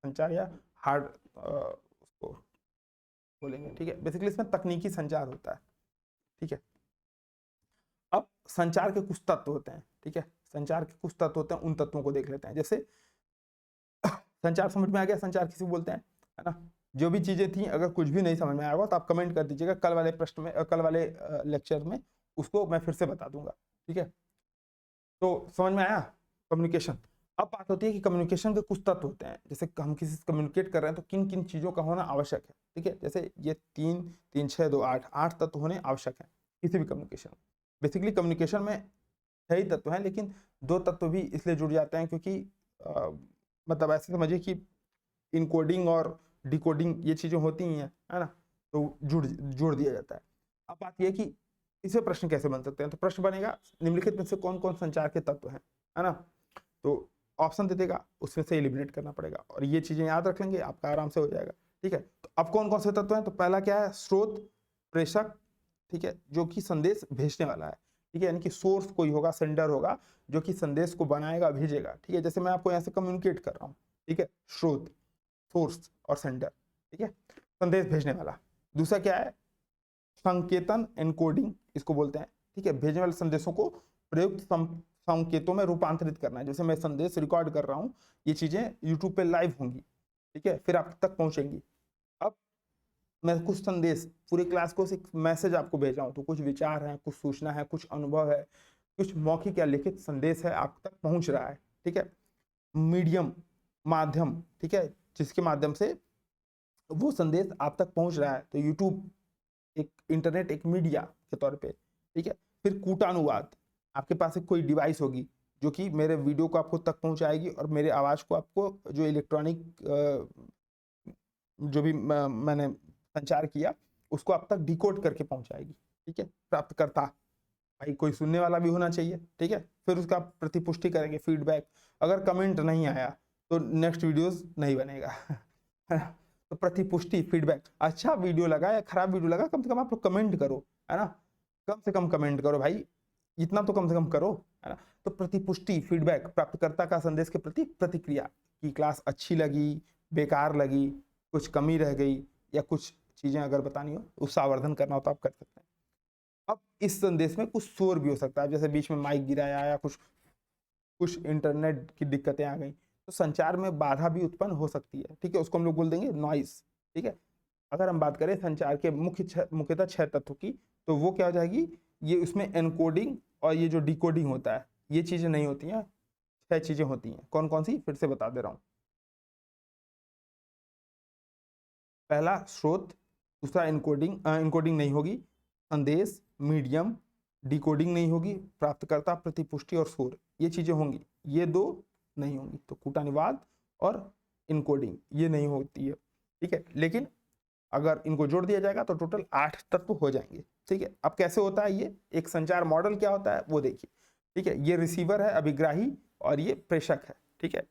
संचार या हार्ड उसको बोलेंगे। ठीक है, बेसिकली इसमें तकनीकी संचार होता है। ठीक है, अब संचार के कुछ तत्व होते हैं। ठीक है, संचार के कुछ तत्व होते हैं, उन तत्वों को देख लेते हैं। जैसे संचार समझ में आ गया? संचार किसी बोलते हैं, है ना। जो भी चीजें थी, अगर कुछ भी नहीं समझ में आया होगा तो आप कमेंट कर दीजिएगा, कल वाले प्रश्न में, कल वाले लेक्चर में उसको मैं फिर से बता दूंगा। ठीक है, तो समझ में आया कम्युनिकेशन। अब बात होती है कि कम्युनिकेशन के कुछ तत्व होते हैं, जैसे हम किसी से कम्युनिकेट कर रहे हैं तो किन किन चीजों का होना आवश्यक है। ठीक है, जैसे ये 3 3 6 2 8 8 तत्व होने आवश्यक है किसी भी कम्युनिकेशन में। बेसिकली कम्युनिकेशन में 6 ही तत्व हैं, लेकिन 2 तत्व भी इसलिए जुड़ जाते हैं क्योंकि मतलब ऐसे समझिए कि इनकोडिंग और डिकोडिंग ये चीजें होती ही हैं, है ना, तो जोड़ दिया जाता है। अब बात यह कि इसे प्रश्न कैसे बन सकते हैं? तो प्रश्न बनेगा निम्नलिखित में से कौन कौन संचार के तत्व हैं, है ना, तो ऑप्शन दे देगा, उसमें से एलिमिनेट करना पड़ेगा, और ये चीजें याद रख लेंगे, आपका आराम से हो जाएगा। ठीक है, तो अब कौन कौन से तत्व हैं? तो पहला क्या है? स्रोत, प्रेषक, ठीक है, जो कि संदेश भेजने वाला है। ठीक है, यानी कि सोर्स कोई होगा, सेंडर होगा, जो कि संदेश को बनाएगा, भेजेगा। ठीक है, जैसे मैं आपको यहाँ से कम्युनिकेट कर रहा हूँ। ठीक है, स्रोत, सोर्स और सेंडर। ठीक है, संदेश भेजने वाला। दूसरा क्या है? संकेतन, एनकोडिंग इसको बोलते हैं। ठीक है, भेजने वाले संदेशों को प्रयुक्त संकेतों में रूपांतरित करना है। जैसे मैं संदेश रिकॉर्ड कर रहा हूं, ये चीजें यूट्यूब पे लाइव होंगी। ठीक है, फिर आप तक पहुंचेंगी। अब मैं कुछ संदेश पूरी क्लास को एक मैसेज आपको भेजा हूं, तो कुछ विचार है, कुछ सूचना है, कुछ अनुभव है, कुछ मौखिक या लिखित संदेश है, आप तक पहुंच रहा है। ठीक है, मीडियम, माध्यम, ठीक है, जिसके माध्यम से वो संदेश आप तक पहुंच रहा है, तो यूट्यूब एक इंटरनेट एक मीडिया के तौर पे। ठीक है, फिर कूटानुवाद, आपके पास एक कोई डिवाइस होगी जो कि मेरे वीडियो को आपको तक पहुंचाएगी और मेरे आवाज को आपको जो इलेक्ट्रॉनिक जो भी मैंने संचार किया उसको आप तक डिकोड करके पहुंचाएगी। ठीक है, प्राप्तकर्ता भाई कोई सुनने वाला भी होना चाहिए। ठीक है, फिर उसका प्रतिपुष्टि करेंगे, फीडबैक। अगर कमेंट नहीं आया तो नेक्स्ट वीडियोस नहीं बनेगा। तो तो प्रतिपुष्टि, फीडबैक, अच्छा वीडियो लगा या खराब वीडियो लगा, कम से कम आप लोग कमेंट करो, है ना, कम से कम कमेंट करो भाई, इतना तो कम से कम करो, है ना। तो प्रतिपुष्टि, फीडबैक, प्राप्तकर्ता का संदेश के प्रति प्रतिक्रिया कि क्लास अच्छी लगी, बेकार लगी, कुछ कमी रह गई, या कुछ चीजें अगर बतानी हो, उत्साहवर्धन करना हो तो आप कर सकते हैं। अब इस संदेश में कुछ शोर भी हो सकता है, जैसे बीच में माइक गिराया या कुछ इंटरनेट की दिक्कतें आ गई, तो संचार में बाधा भी उत्पन्न हो सकती है, ठीक है, उसको हम लोग बोल देंगे नॉइस, ठीक है। अगर हम बात करें संचार के मुख्यतः 6 तत्व की, तो वो क्या हो जाएगी, ये उसमें एनकोडिंग और ये जो डिकोडिंग होता है, ये चीजें नहीं होती हैं, 6 चीजें होती हैं। कौन कौन सी, फिर से बता दे रहा हूं। पहला स्रोत, दूसरा इनकोडिंग, इनकोडिंग नहीं होगी, संदेश, मीडियम, डिकोडिंग नहीं होगी, प्राप्तकर्ता, प्रतिपुष्टि और शोर, ये चीजें होंगी, ये 2 नहीं होंगी। तो कूटानुवाद और इनकोडिंग ये नहीं होती है, ठीक है। लेकिन अगर इनको जोड़ दिया जाएगा तो टोटल 8 तत्व हो जाएंगे, ठीक है। अब कैसे होता है ये, एक संचार मॉडल क्या होता है वो देखिए, ठीक है। ये रिसीवर है, अभिग्राही, और ये प्रेषक है, ठीक है।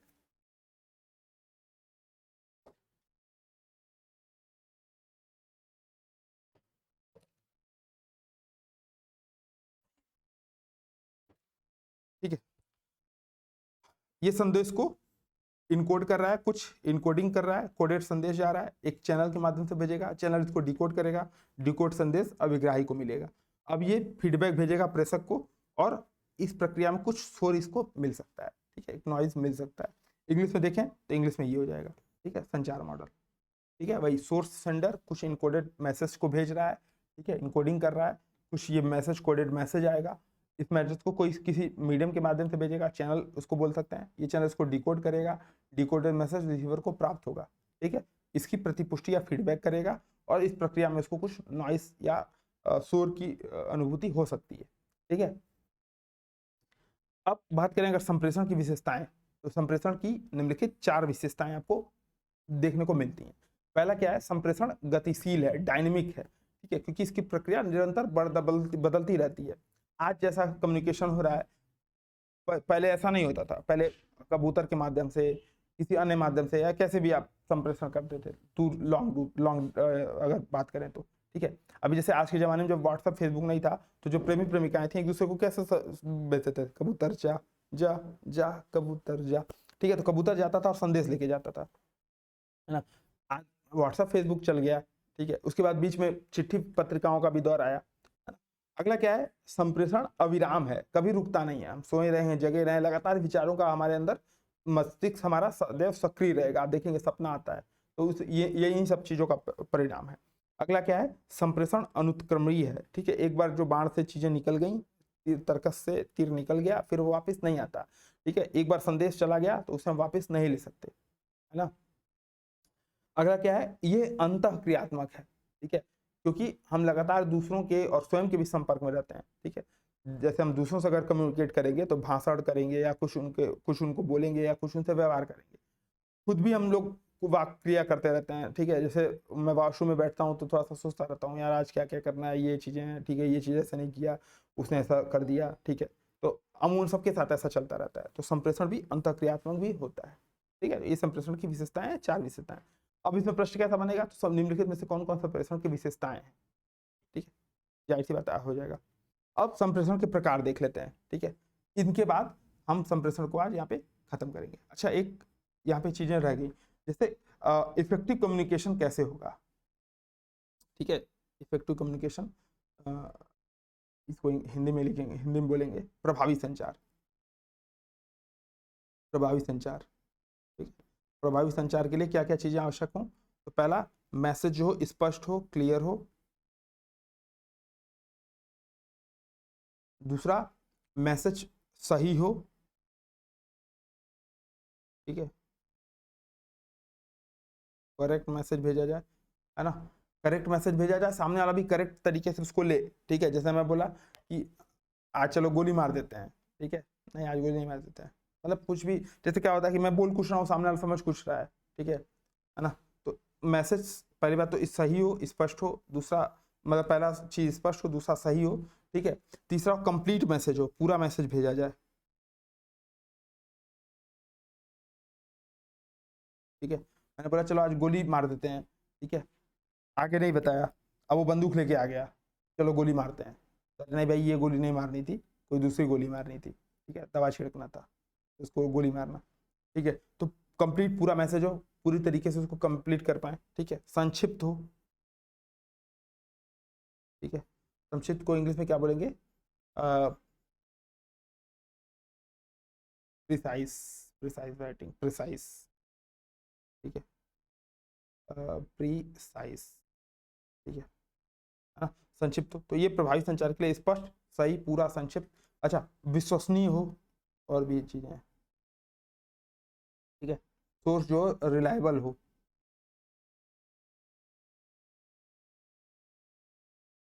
ठीक है, ये संदेश को इनकोड कर रहा है, कुछ इनकोडिंग कर रहा है, कोडेड संदेश जा रहा है, एक चैनल के माध्यम से भेजेगा, चैनल इसको डिकोड करेगा, डिकोड संदेश अभिग्राही को मिलेगा। अब ये फीडबैक भेजेगा प्रेषक को, और इस प्रक्रिया में कुछ शोर इसको मिल सकता है, ठीक है, एक नॉइज मिल सकता है। इंग्लिश में देखें तो इंग्लिश में ये हो जाएगा, ठीक है, संचार मॉडल, ठीक है। वही सोर्स सेंडर कुछ इनकोडेड मैसेज को भेज रहा है, ठीक है, इनकोडिंग कर रहा है, कुछ ये मैसेज कोडेड मैसेज आएगा, इस मैसेज को कोई किसी मीडियम के माध्यम से भेजेगा, चैनल उसको बोल सकते हैं, ये चैनल इसको डिकोड करेगा, डिकोडेड मैसेज रिसीवर को प्राप्त होगा, ठीक है। इसकी प्रतिपुष्टि या फीडबैक करेगा, और इस प्रक्रिया में उसको कुछ नॉइस या शोर की अनुभूति हो सकती है, ठीक है। अब बात करें अगर संप्रेषण की विशेषताएं, तो संप्रेषण की निम्नलिखित 4 विशेषताएं आपको देखने को मिलती हैं। पहला क्या है, संप्रेषण गतिशील है, डायनेमिक है, ठीक है, क्योंकि इसकी प्रक्रिया निरंतर बदलती रहती है। आज जैसा कम्युनिकेशन हो रहा है, पहले ऐसा नहीं होता था। पहले कबूतर के माध्यम से, किसी अन्य माध्यम से, या कैसे भी आप संप्रेषण करते थे, दूर लॉन्ग अगर बात करें तो, ठीक है। अभी जैसे आज के जमाने में जब व्हाट्सएप फेसबुक नहीं था, तो जो प्रेमी प्रेमिकाएं थी एक दूसरे को कैसे भेजते थे, कबूतर जा जा जा कबूतर जा, ठीक है। तो कबूतर जाता था और संदेश लेके जाता था, है ना। आज व्हाट्सएप फेसबुक चल गया, ठीक है, उसके बाद बीच में चिट्ठी पत्रिकाओं का भी दौर आया, है ना। अगला क्या है, संप्रेषण अविराम है, कभी रुकता नहीं है, हम सोए रहे हैं, जगे रहे हैं, लगातार विचारों का हमारे अंदर, मस्तिष्क हमारा सदैव सक्रिय रहेगा, आप देखेंगे सपना आता है, तो उस ये इन सब चीजों का परिणाम है। अगला क्या है, संप्रेषण अनुत्क्रमणीय है, ठीक है, एक बार जो बाण से चीजें निकल गई, तर्कस से तीर निकल गया, फिर वो वापस नहीं आता, ठीक है, एक बार संदेश चला गया तो उसे हम वापस नहीं ले सकते, है ना। अगला क्या है, ये अंतःक्रियात्मक है, ठीक है, क्योंकि हम लगातार दूसरों के और स्वयं के भी संपर्क में रहते हैं, ठीक है। जैसे हम दूसरों से अगर कम्युनिकेट करेंगे तो भाषण करेंगे, या कुछ उनको बोलेंगे, या कुछ उनसे व्यवहार करेंगे। खुद भी हम लोग वाक् क्रिया करते रहते हैं, ठीक है। जैसे मैं वॉशरूम में बैठता हूँ तो थोड़ा सा सोचता रहता हूँ, यार आज क्या क्या करना है, ये चीजें हैं, ठीक है, ये चीज ऐसा नहीं किया, उसने ऐसा कर दिया, ठीक है। तो अमूल सबके साथ ऐसा चलता रहता है, तो संप्रेषण भी अंतःक्रियात्मक भी होता है, ठीक है। ये संप्रेषण की विशेषताएं हैं, 4 विशेषताएं। अब इसमें प्रश्न कैसा बनेगा, तो सब निम्नलिखित में से कौन कौन संप्रेषण की विशेषताएं हैं, ठीक है, जाहिर सी बात हो जाएगा। अब संप्रेषण के प्रकार देख लेते हैं, ठीक है, इनके बाद हम संप्रेषण को आज यहाँ पे खत्म करेंगे। अच्छा, एक यहाँ पे चीजें रह गई, जैसे इफेक्टिव कम्युनिकेशन कैसे होगा, ठीक है। इफेक्टिव कम्युनिकेशन, इसको हिंदी में लिखेंगे, हिंदी में बोलेंगे प्रभावी संचार, प्रभावी संचार, ठीक है। प्रभावी संचार के लिए क्या क्या चीजें आवश्यक हो, तो पहला, मैसेज हो स्पष्ट हो, क्लियर हो। दूसरा, मैसेज सही हो, ठीक है, करेक्ट मैसेज भेजा जाए, है ना, करेक्ट मैसेज भेजा जाए, सामने वाला भी करेक्ट तरीके से उसको ले, ठीक है। जैसे मैं बोला कि आज चलो गोली मार देते हैं, ठीक है, नहीं आज गोली नहीं मार देते हैं, मतलब कुछ भी, जैसे क्या होता है कि मैं बोल कुछ रहा हूँ, सामने वाला समझ कुछ रहा है, ठीक है ना। तो मैसेज, पहली बात तो सही हो, स्पष्ट हो, दूसरा मतलब पहला चीज स्पष्ट हो, दूसरा सही हो, ठीक है, तीसरा कंप्लीट मैसेज हो, पूरा मैसेज भेजा जाए, ठीक है। मैंने बोला चलो आज गोली मार देते हैं, ठीक है, आगे नहीं बताया, अब वो बंदूक लेके आ गया, चलो गोली मारते हैं, तो नहीं भाई ये गोली नहीं मारनी थी, कोई दूसरी गोली मारनी थी, ठीक है, दवा छिड़कना था, उसको गोली मारना, ठीक है। तो कंप्लीट पूरा मैसेज हो, पूरी तरीके से उसको कंप्लीट कर पाए, ठीक है, संक्षिप्त हो, ठीक है। संक्षिप्त को इंग्लिश में क्या बोलेंगे? प्रिसाइज, प्रिसाइज राइटिंग, प्रिसाइज, ठीक है, प्रीसाइज, ठीक है। हाँ, संक्षिप्त हो तो ये प्रभावी संचार के लिए स्पष्ट, सही, पूरा, संक्षिप्त। अच्छा, विश्वसनीय हो, और भी चीजें हैं, ठीक है। सोर्स जो रिलायबल हो,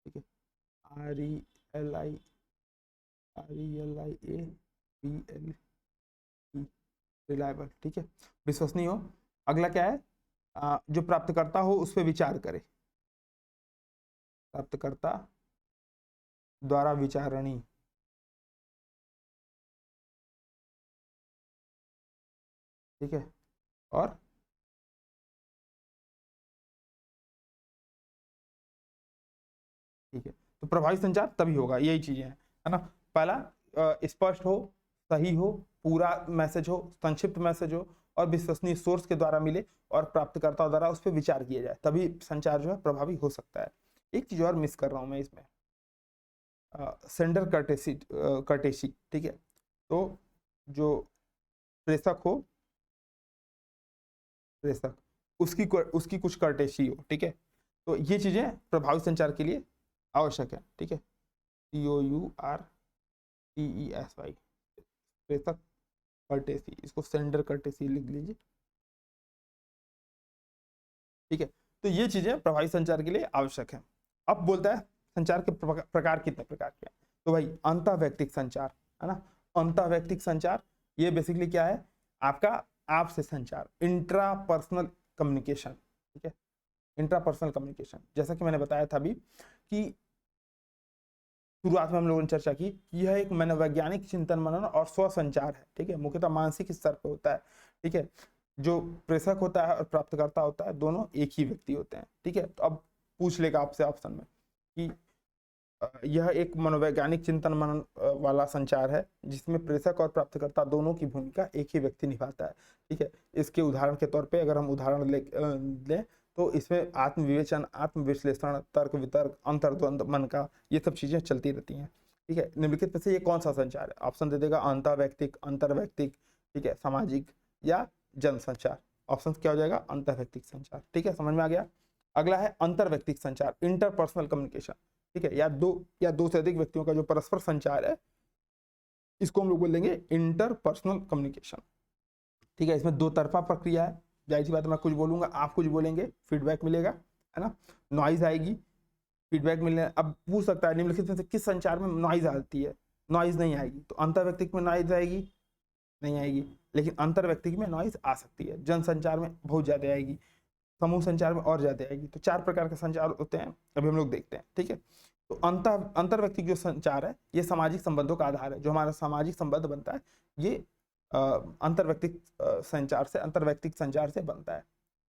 ठीक है, R E L I, R E L I A B L E, reliable, ठीक है, विश्वसनीय हो। अगला क्या है? जो प्राप्तकर्ता हो उस पर विचार करे, प्राप्तकर्ता द्वारा विचारणी, ठीक है, और ठीक है। तो प्रभावी संचार तभी होगा, यही चीजें हैं, है ना। पहला, स्पष्ट हो, सही हो, पूरा मैसेज हो, संक्षिप्त मैसेज हो, और विश्वसनीय सोर्स के द्वारा मिले, और प्राप्तकर्ता द्वारा उस पर विचार किया जाए, तभी संचार जो है प्रभावी हो सकता है। एक चीज और मिस कर रहा हूं मैं इसमें, सेंडर कर्टेसी, कर्टेसी, ठीक है। तो जो प्रेषक हो, प्रेषक, उसकी कुछ कर्टेसी हो, ठीक है। तो ये चीजें प्रभावी संचार के लिए आवश्यक है, ठीक है। COURTESY, प्रेषक कर्टेसी, इसको सेंडर कर्टेसी लिख लीजिए, ठीक है। तो ये चीजें प्रभावी संचार के लिए आवश्यक है। अब बोलता है संचार के प्रकार कितने प्रकार के हैं, तो भाई अंतः व्यक्तिक संचार, है ना। अंतः व्यक्तिक संचार ये बेसिकली क्या है? आपका आपसे संचार, इंट्रा पर्सनल कम्युनिकेशन, ठीक है, इंट्रा पर्सनल कम्युनिकेशन। जैसा कि मैंने बताया था अभी कि शुरुआत में हम लोगों ने चर्चा की कि यह एक मनोवैज्ञानिक चिंतन मनन और स्व संचार है, ठीक है, मुख्यतः मानसिक स्तर पर होता है, ठीक है। जो प्रेषक होता है और प्राप्तकर्ता होता है, दोनों एक ही व्यक्ति होते हैं, ठीक है। तो अब पूछ लेगा आपसे ऑप्शन में कि यह एक मनोवैज्ञानिक चिंतन मनन वाला संचार है जिसमें प्रेषक और प्राप्तकर्ता दोनों की भूमिका एक ही व्यक्ति निभाता है, ठीक है। इसके उदाहरण के तौर पे अगर हम उदाहरण लें तो इसमें आत्मविवेचन, आत्मविश्लेषण, तर्क वितर्क, अंतर्द्वंद, मन का, ये सब चीजें चलती रहती हैं, ठीक है। निम्नलिखित में से ये कौन सा संचार है? ऑप्शन दे देगा अंतर्वैयक्तिक, अंतर्वैयक्तिक, ठीक है, सामाजिक, या जन संचार। ऑप्शन क्या हो जाएगा? अंतर्वैयक्तिक संचार, ठीक है, समझ में आ गया। अगला है अंतर्वैयक्तिक संचार, इंटरपर्सनल कम्युनिकेशन, ठीक है, या दो से अधिक व्यक्तियों का जो परस्पर संचार है, इसको हम लोग बोल देंगे इंटरपर्सनल कम्युनिकेशन, ठीक है। इसमें दो तरफा प्रक्रिया है, जाहिर सी बात है, मैं कुछ बोलूंगा, आप कुछ बोलेंगे, फीडबैक मिलेगा, है ना, नॉइज आएगी, फीडबैक मिलने। अब पूछ सकता है निम्नलिखित में से किस संचार में नॉइज आती है? नॉइज नहीं आएगी, तो अंतर्व्यक्तिक में नॉइज आएगी? नहीं आएगी। लेकिन अंतर्व्यक्तिक में नॉइज आ सकती है, जन संचार में बहुत ज्यादा आएगी, समूह संचार में और ज्यादा आएगी। तो चार प्रकार के संचार होते हैं, अभी हम लोग देखते हैं, ठीक है। तो अंतर्व्यक्तिक जो संचार है, ये सामाजिक संबंधों का आधार है, जो हमारा सामाजिक संबंध बनता है, ये अंतर्व्यक्तिक संचार से, अंतर्व्यक्तिक संचार से बनता है,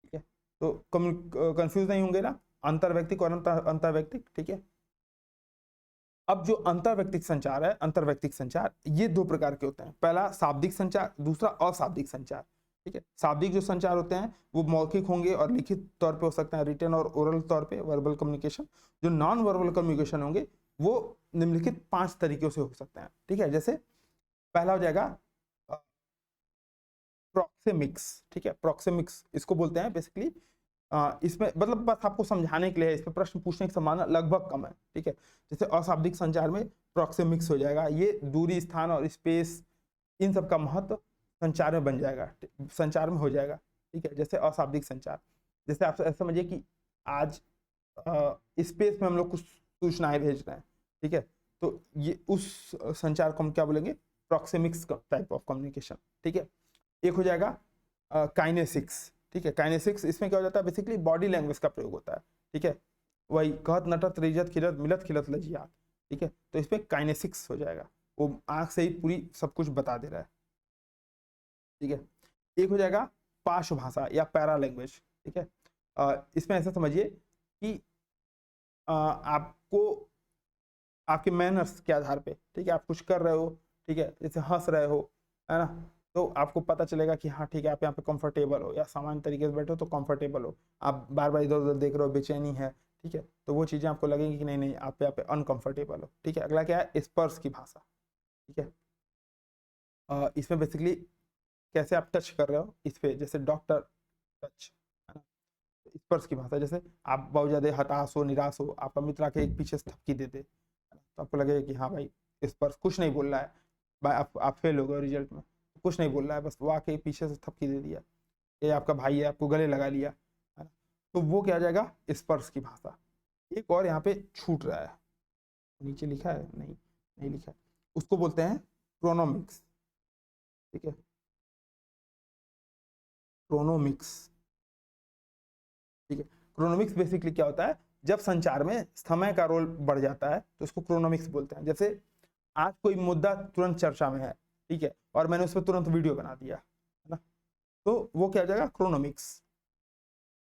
ठीक है। तो कंफ्यूज नहीं होंगे ना, अंतर्व्यक्तिक और अंतर्व्यक्तिक, ठीक है। अब जो अंतर्व्यक्तिक संचार है, अंतर्व्यक्तिक संचार, ये दो प्रकार के होते हैं। पहला शाब्दिक संचार, दूसरा अशाब्दिक संचार, ठीक है। शाब्दिक जो संचार होते हैं वो मौखिक होंगे और लिखित तौर पे हो सकते हैं, रिटन और ओरल तौर पे, वर्बल कम्युनिकेशन। जो नॉन वर्बल कम्युनिकेशन होंगे वो निम्नलिखित 5 तरीकों से हो सकते हैं, ठीक है। जैसे पहला हो जाएगा प्रोक्सेमिक्स, ठीक है, प्रोक्सेमिक्स इसको बोलते हैं बेसिकली। इसमें मतलब बस आपको समझाने के लिए, इस पर प्रश्न पूछने की संभावना लगभग कम है, ठीक है। जैसे अशाब्दिक संचार में प्रोक्सेमिक्स हो जाएगा, ये दूरी, स्थान और स्पेस, इन सब का महत्व संचार में बन जाएगा, संचार में हो जाएगा, ठीक है। जैसे अशाब्दिक संचार, जैसे आप ऐसा समझिए कि आज स्पेस में हम लोग कुछ सूचनाएं भेज रहे हैं, ठीक है, तो ये उस संचार को हम क्या बोलेंगे? प्रोक्सेमिक्स टाइप ऑफ कम्युनिकेशन, ठीक है। एक हो जाएगा काइनेसिक्स, ठीक है। काइनेसिक्स, इसमें क्या हो जाता है? बेसिकली बॉडी लैंग्वेज का प्रयोग होता है, ठीक है। वही कहत नटत रिजत खिलत मिलत खिलत लजियात, ठीक है। तो इसमें काइनेसिक्स हो जाएगा, वो आंख से ही पूरी सब कुछ बता दे रहा है, ठीक है। एक हो जाएगा पार्श्व भाषा या पैरा लैंग्वेज, ठीक है। इसमें ऐसा समझिए कि आपको आपके मैनर्स के आधार पे, ठीक है, आप कुछ कर रहे हो, ठीक है, जैसे हंस रहे हो, है ना, तो आपको पता चलेगा कि हाँ ठीक है, आप यहाँ पे कंफर्टेबल हो, या सामान्य तरीके से बैठे हो तो कंफर्टेबल हो। आप बार बार इधर उधर देख रहे हो, बेचैनी है, ठीक है, तो वो चीज़ें आपको लगेंगी कि नहीं नहीं, आप यहाँ पे अनकंफर्टेबल हो। ठीक है, अगला क्या है, स्पर्श की भाषा। ठीक है, इसमें बेसिकली कैसे आप टच कर रहे हो इस पे, जैसे डॉक्टर टच, है ना, स्पर्श की भाषा, जैसे आप बहुत ज़्यादा हताश हो, निराश हो, आपका मित्र आके एक पीछे से थपकी देते, तो आपको लगेगा कि हाँ भाई स्पर्श, कुछ नहीं बोल रहा है भाई, आप फेल हो गए रिजल्ट में, कुछ नहीं बोल रहा है, बस वो आके पीछे से थपकी दे दिया, ये आपका भाई है, आपको गले लगा लिया, है ना, तो वो क्या आ जाएगा, स्पर्श की भाषा। एक और यहाँ पे छूट रहा है, नीचे लिखा है, नहीं नहीं लिखा है, उसको बोलते हैं क्रोनोमिक्स। ठीक है, क्रोनोमिक्स। ठीक है, क्रोनोमिक्स बेसिकली क्या होता है, जब संचार में समय का रोल बढ़ जाता है तो इसको क्रोनोमिक्स बोलते हैं। जैसे आज कोई मुद्दा तुरंत चर्चा में है, ठीक है, और मैंने उस पर तुरंत वीडियो बना दिया, है ना, तो वो क्या हो जाएगा, क्रोनोमिक्स।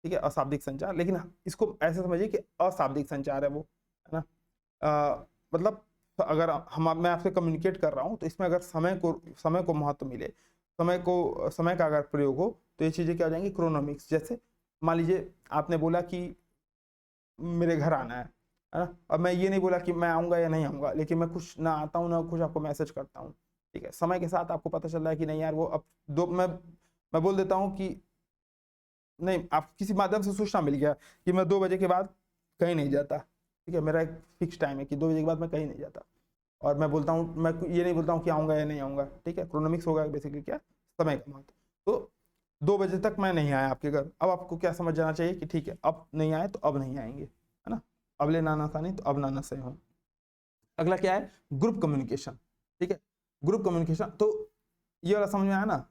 ठीक है, अशाब्दिक संचार, लेकिन इसको ऐसे समझिए कि अशाब्दिक संचार है वो, है ना, मतलब अगर मैं आपसे कम्युनिकेट कर रहा हूँ तो इसमें अगर समय को महत्व मिले, समय का अगर प्रयोग हो, तो ये चीजें क्या हो जाएंगी, क्रोनोमिक्स। जैसे मान लीजिए आपने बोला कि मेरे घर आना है ना, अब मैं ये नहीं बोला कि मैं आऊँगा या नहीं आऊँगा, लेकिन मैं कुछ ना आता हूँ ना कुछ आपको मैसेज करता हूँ। ठीक है, समय के साथ आपको पता चल रहा है कि नहीं यार वो अब मैं बोल देता हूँ कि नहीं, आप किसी माध्यम से सूचना मिल गया कि मैं 2 बजे के बाद कहीं नहीं जाता। ठीक है, मेरा एक फिक्स टाइम है कि 2 बजे के बाद मैं कहीं नहीं जाता, और मैं बोलता हूँ, मैं ये नहीं बोलता हूँ कि आऊँगा या नहीं आऊँगा। ठीक है, क्रोनोमिक्स होगा बेसिकली क्या, समय का महत्व। तो 2 बजे तक मैं नहीं आया आपके घर, अब आपको क्या समझ जाना चाहिए कि ठीक है, अब नहीं आए तो अब नहीं आएंगे, है ना, अब ले नाना सानी तो अब नाना से हो। अगला क्या है, ग्रुप कम्युनिकेशन। ठीक है, ग्रुप कम्युनिकेशन, तो ये वाला समझ में आया ना,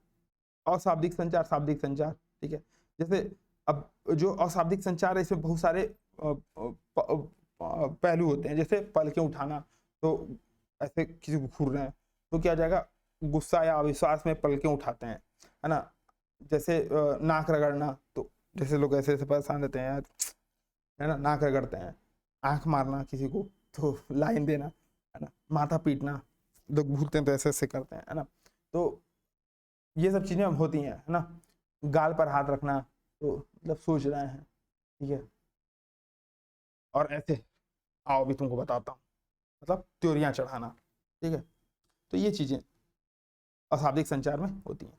अशाब्दिक संचार, शाब्दिक संचार। ठीक है, जैसे अब जो अशाब्दिक संचार है इसमें बहुत सारे पहलू होते हैं, जैसे पलकें उठाना, तो ऐसे किसी को घूर रहे हैं तो क्या जाएगा, गुस्सा या अविश्वास में पलकें उठाते हैं, है ना, जैसे नाक रगड़ना, तो जैसे लोग ऐसे ऐसे परेशान रहते हैं यार, है ना, नाक रगड़ते हैं, आंख मारना किसी को तो लाइन देना, है ना, माथा पीटना, लोग घूरते हैं तो ऐसे ऐसे करते हैं, है ना, तो ये सब चीजें होती हैं, है ना, गाल पर हाथ रखना, तो मतलब सोच रहे हैं, ठीक है, और ऐसे आओ भी तुमको बताता हूँ, मतलब त्योरियां चढ़ाना। ठीक है, तो ये चीजें अशाब्दिक संचार में होती हैं।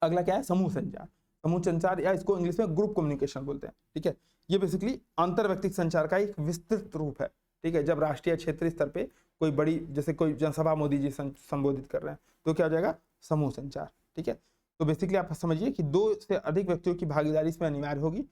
अगला क्या है, समूह संचार। समूह संचार या इसको इंग्लिश में ग्रुप कम्युनिकेशन बोलते हैं। ठीक है, ये बेसिकली अंतर व्यक्तिगत संचार का एक विस्तृत रूप है। ठीक है, जब राष्ट्रीय क्षेत्रीय स्तर पे कोई बड़ी, जैसे कोई जनसभा मोदी जी संबोधित कर रहे हैं, तो क्या हो जाएगा, समूह संचार। ठीक है, तो बेसिकली आप समझिए कि 2 से अधिक व्यक्तियों की भागीदारी इसमें अनिवार्य होगी।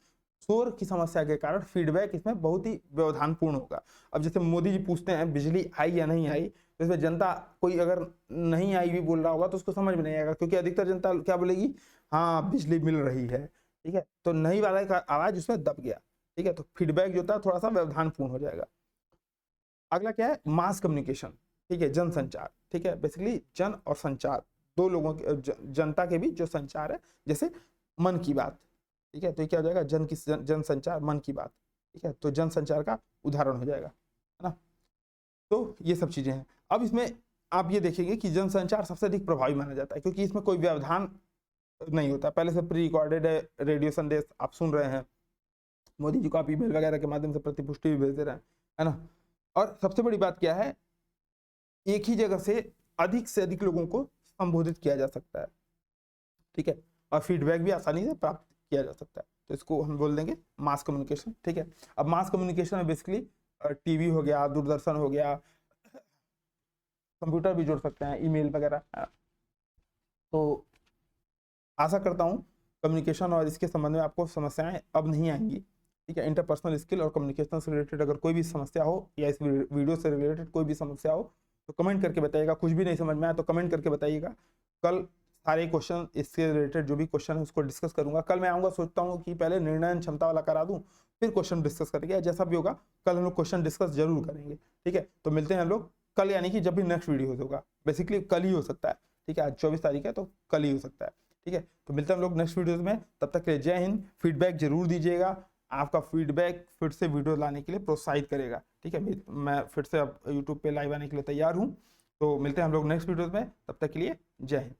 शोर की समस्या के कारण फीडबैक इसमें बहुत ही व्यवधानपूर्ण होगा। अब जैसे मोदी जी पूछते हैं बिजली आई या नहीं आई, तो इसमें जनता कोई अगर नहीं आई भी बोल रहा होगा तो उसको समझ में नहीं आएगा, क्योंकि अधिकतर जनता क्या बोलेगी, हाँ बिजली मिल रही है। ठीक है, तो नहीं वाला का आवाज उसमें दब गया। ठीक है, तो फीडबैक जो होता है थोड़ा सा व्यवधानपूर्ण हो जाएगा। अगला क्या है, मास कम्युनिकेशन। ठीक है, जनसंचार। ठीक है, बेसिकली जन और संचार, 2 लोगों के जनता के बीच जो संचार है, जैसे मन की बात। ठीक है, तो क्या हो जाएगा, जनसंचार, मन की बात। ठीक है, तो जनसंचार का उदाहरण हो जाएगा, है ना, तो ये सब चीजें हैं। अब इसमें आप ये देखेंगे कि जनसंचार सबसे अधिक प्रभावी माना जाता है, क्योंकि इसमें कोई व्यवधान नहीं होता, पहले से प्री रिकॉर्डेड है, रेडियो संदेश आप सुन रहे हैं, मोदी जी को आप ईमेल वगैरह के माध्यम से प्रतिपुष्टि भी भेज दे रहे हैं, है ना, और सबसे बड़ी बात क्या है, एक ही जगह से अधिक लोगों को संबोधित किया जा सकता है। ठीक है, और फीडबैक भी आसानी से प्राप्त किया जा सकता है, तो इसको हम बोल देंगे मास कम्युनिकेशन। ठीक है, अब मास कम्युनिकेशन में बेसिकली टीवी हो गया, दूरदर्शन हो गया, कंप्यूटर भी जोड़ सकते हैं, ईमेल वगैरह। तो आशा करता हूँ कम्युनिकेशन और इसके संबंध में आपको समस्याएं अब नहीं आएंगी। ठीक है, इंटरपर्सनल स्किल और कम्युनिकेशन से रिलेटेड अगर कोई भी समस्या हो, या इस वीडियो से रिलेटेड कोई भी समस्या हो, तो कमेंट करके बताइएगा। कुछ भी नहीं समझ में आया तो कमेंट करके बताइएगा। कल सारे क्वेश्चन, इससे रिलेटेड जो भी क्वेश्चन है उसको डिस्कस करूंगा। कल मैं आऊँगा, सोचता हूँ कि पहले निर्णय क्षमता वाला करा दूँ, फिर क्वेश्चन डिस्कस करेंगे, जैसा भी होगा कल हम लोग क्वेश्चन डिस्कस जरूर करेंगे। ठीक है, तो मिलते हैं हम लोग कल, यानी कि जब भी नेक्स्ट वीडियो होगा, बेसिकली कल ही हो सकता है। ठीक है, आज 24 तारीख है तो कल ही हो सकता है। ठीक है, तो मिलते हैं हम लोग नेक्स्ट वीडियोज में, तब तक के लिए जय हिंद। फीडबैक जरूर दीजिएगा, आपका फीडबैक फिर से वीडियो लाने के लिए प्रोत्साहित करेगा। ठीक है, मैं फिर से अब यूट्यूब पे लाइव आने के लिए तैयार हूँ। तो मिलते हैं हम लोग नेक्स्ट वीडियोज में, तब तक के लिए जय हिंद।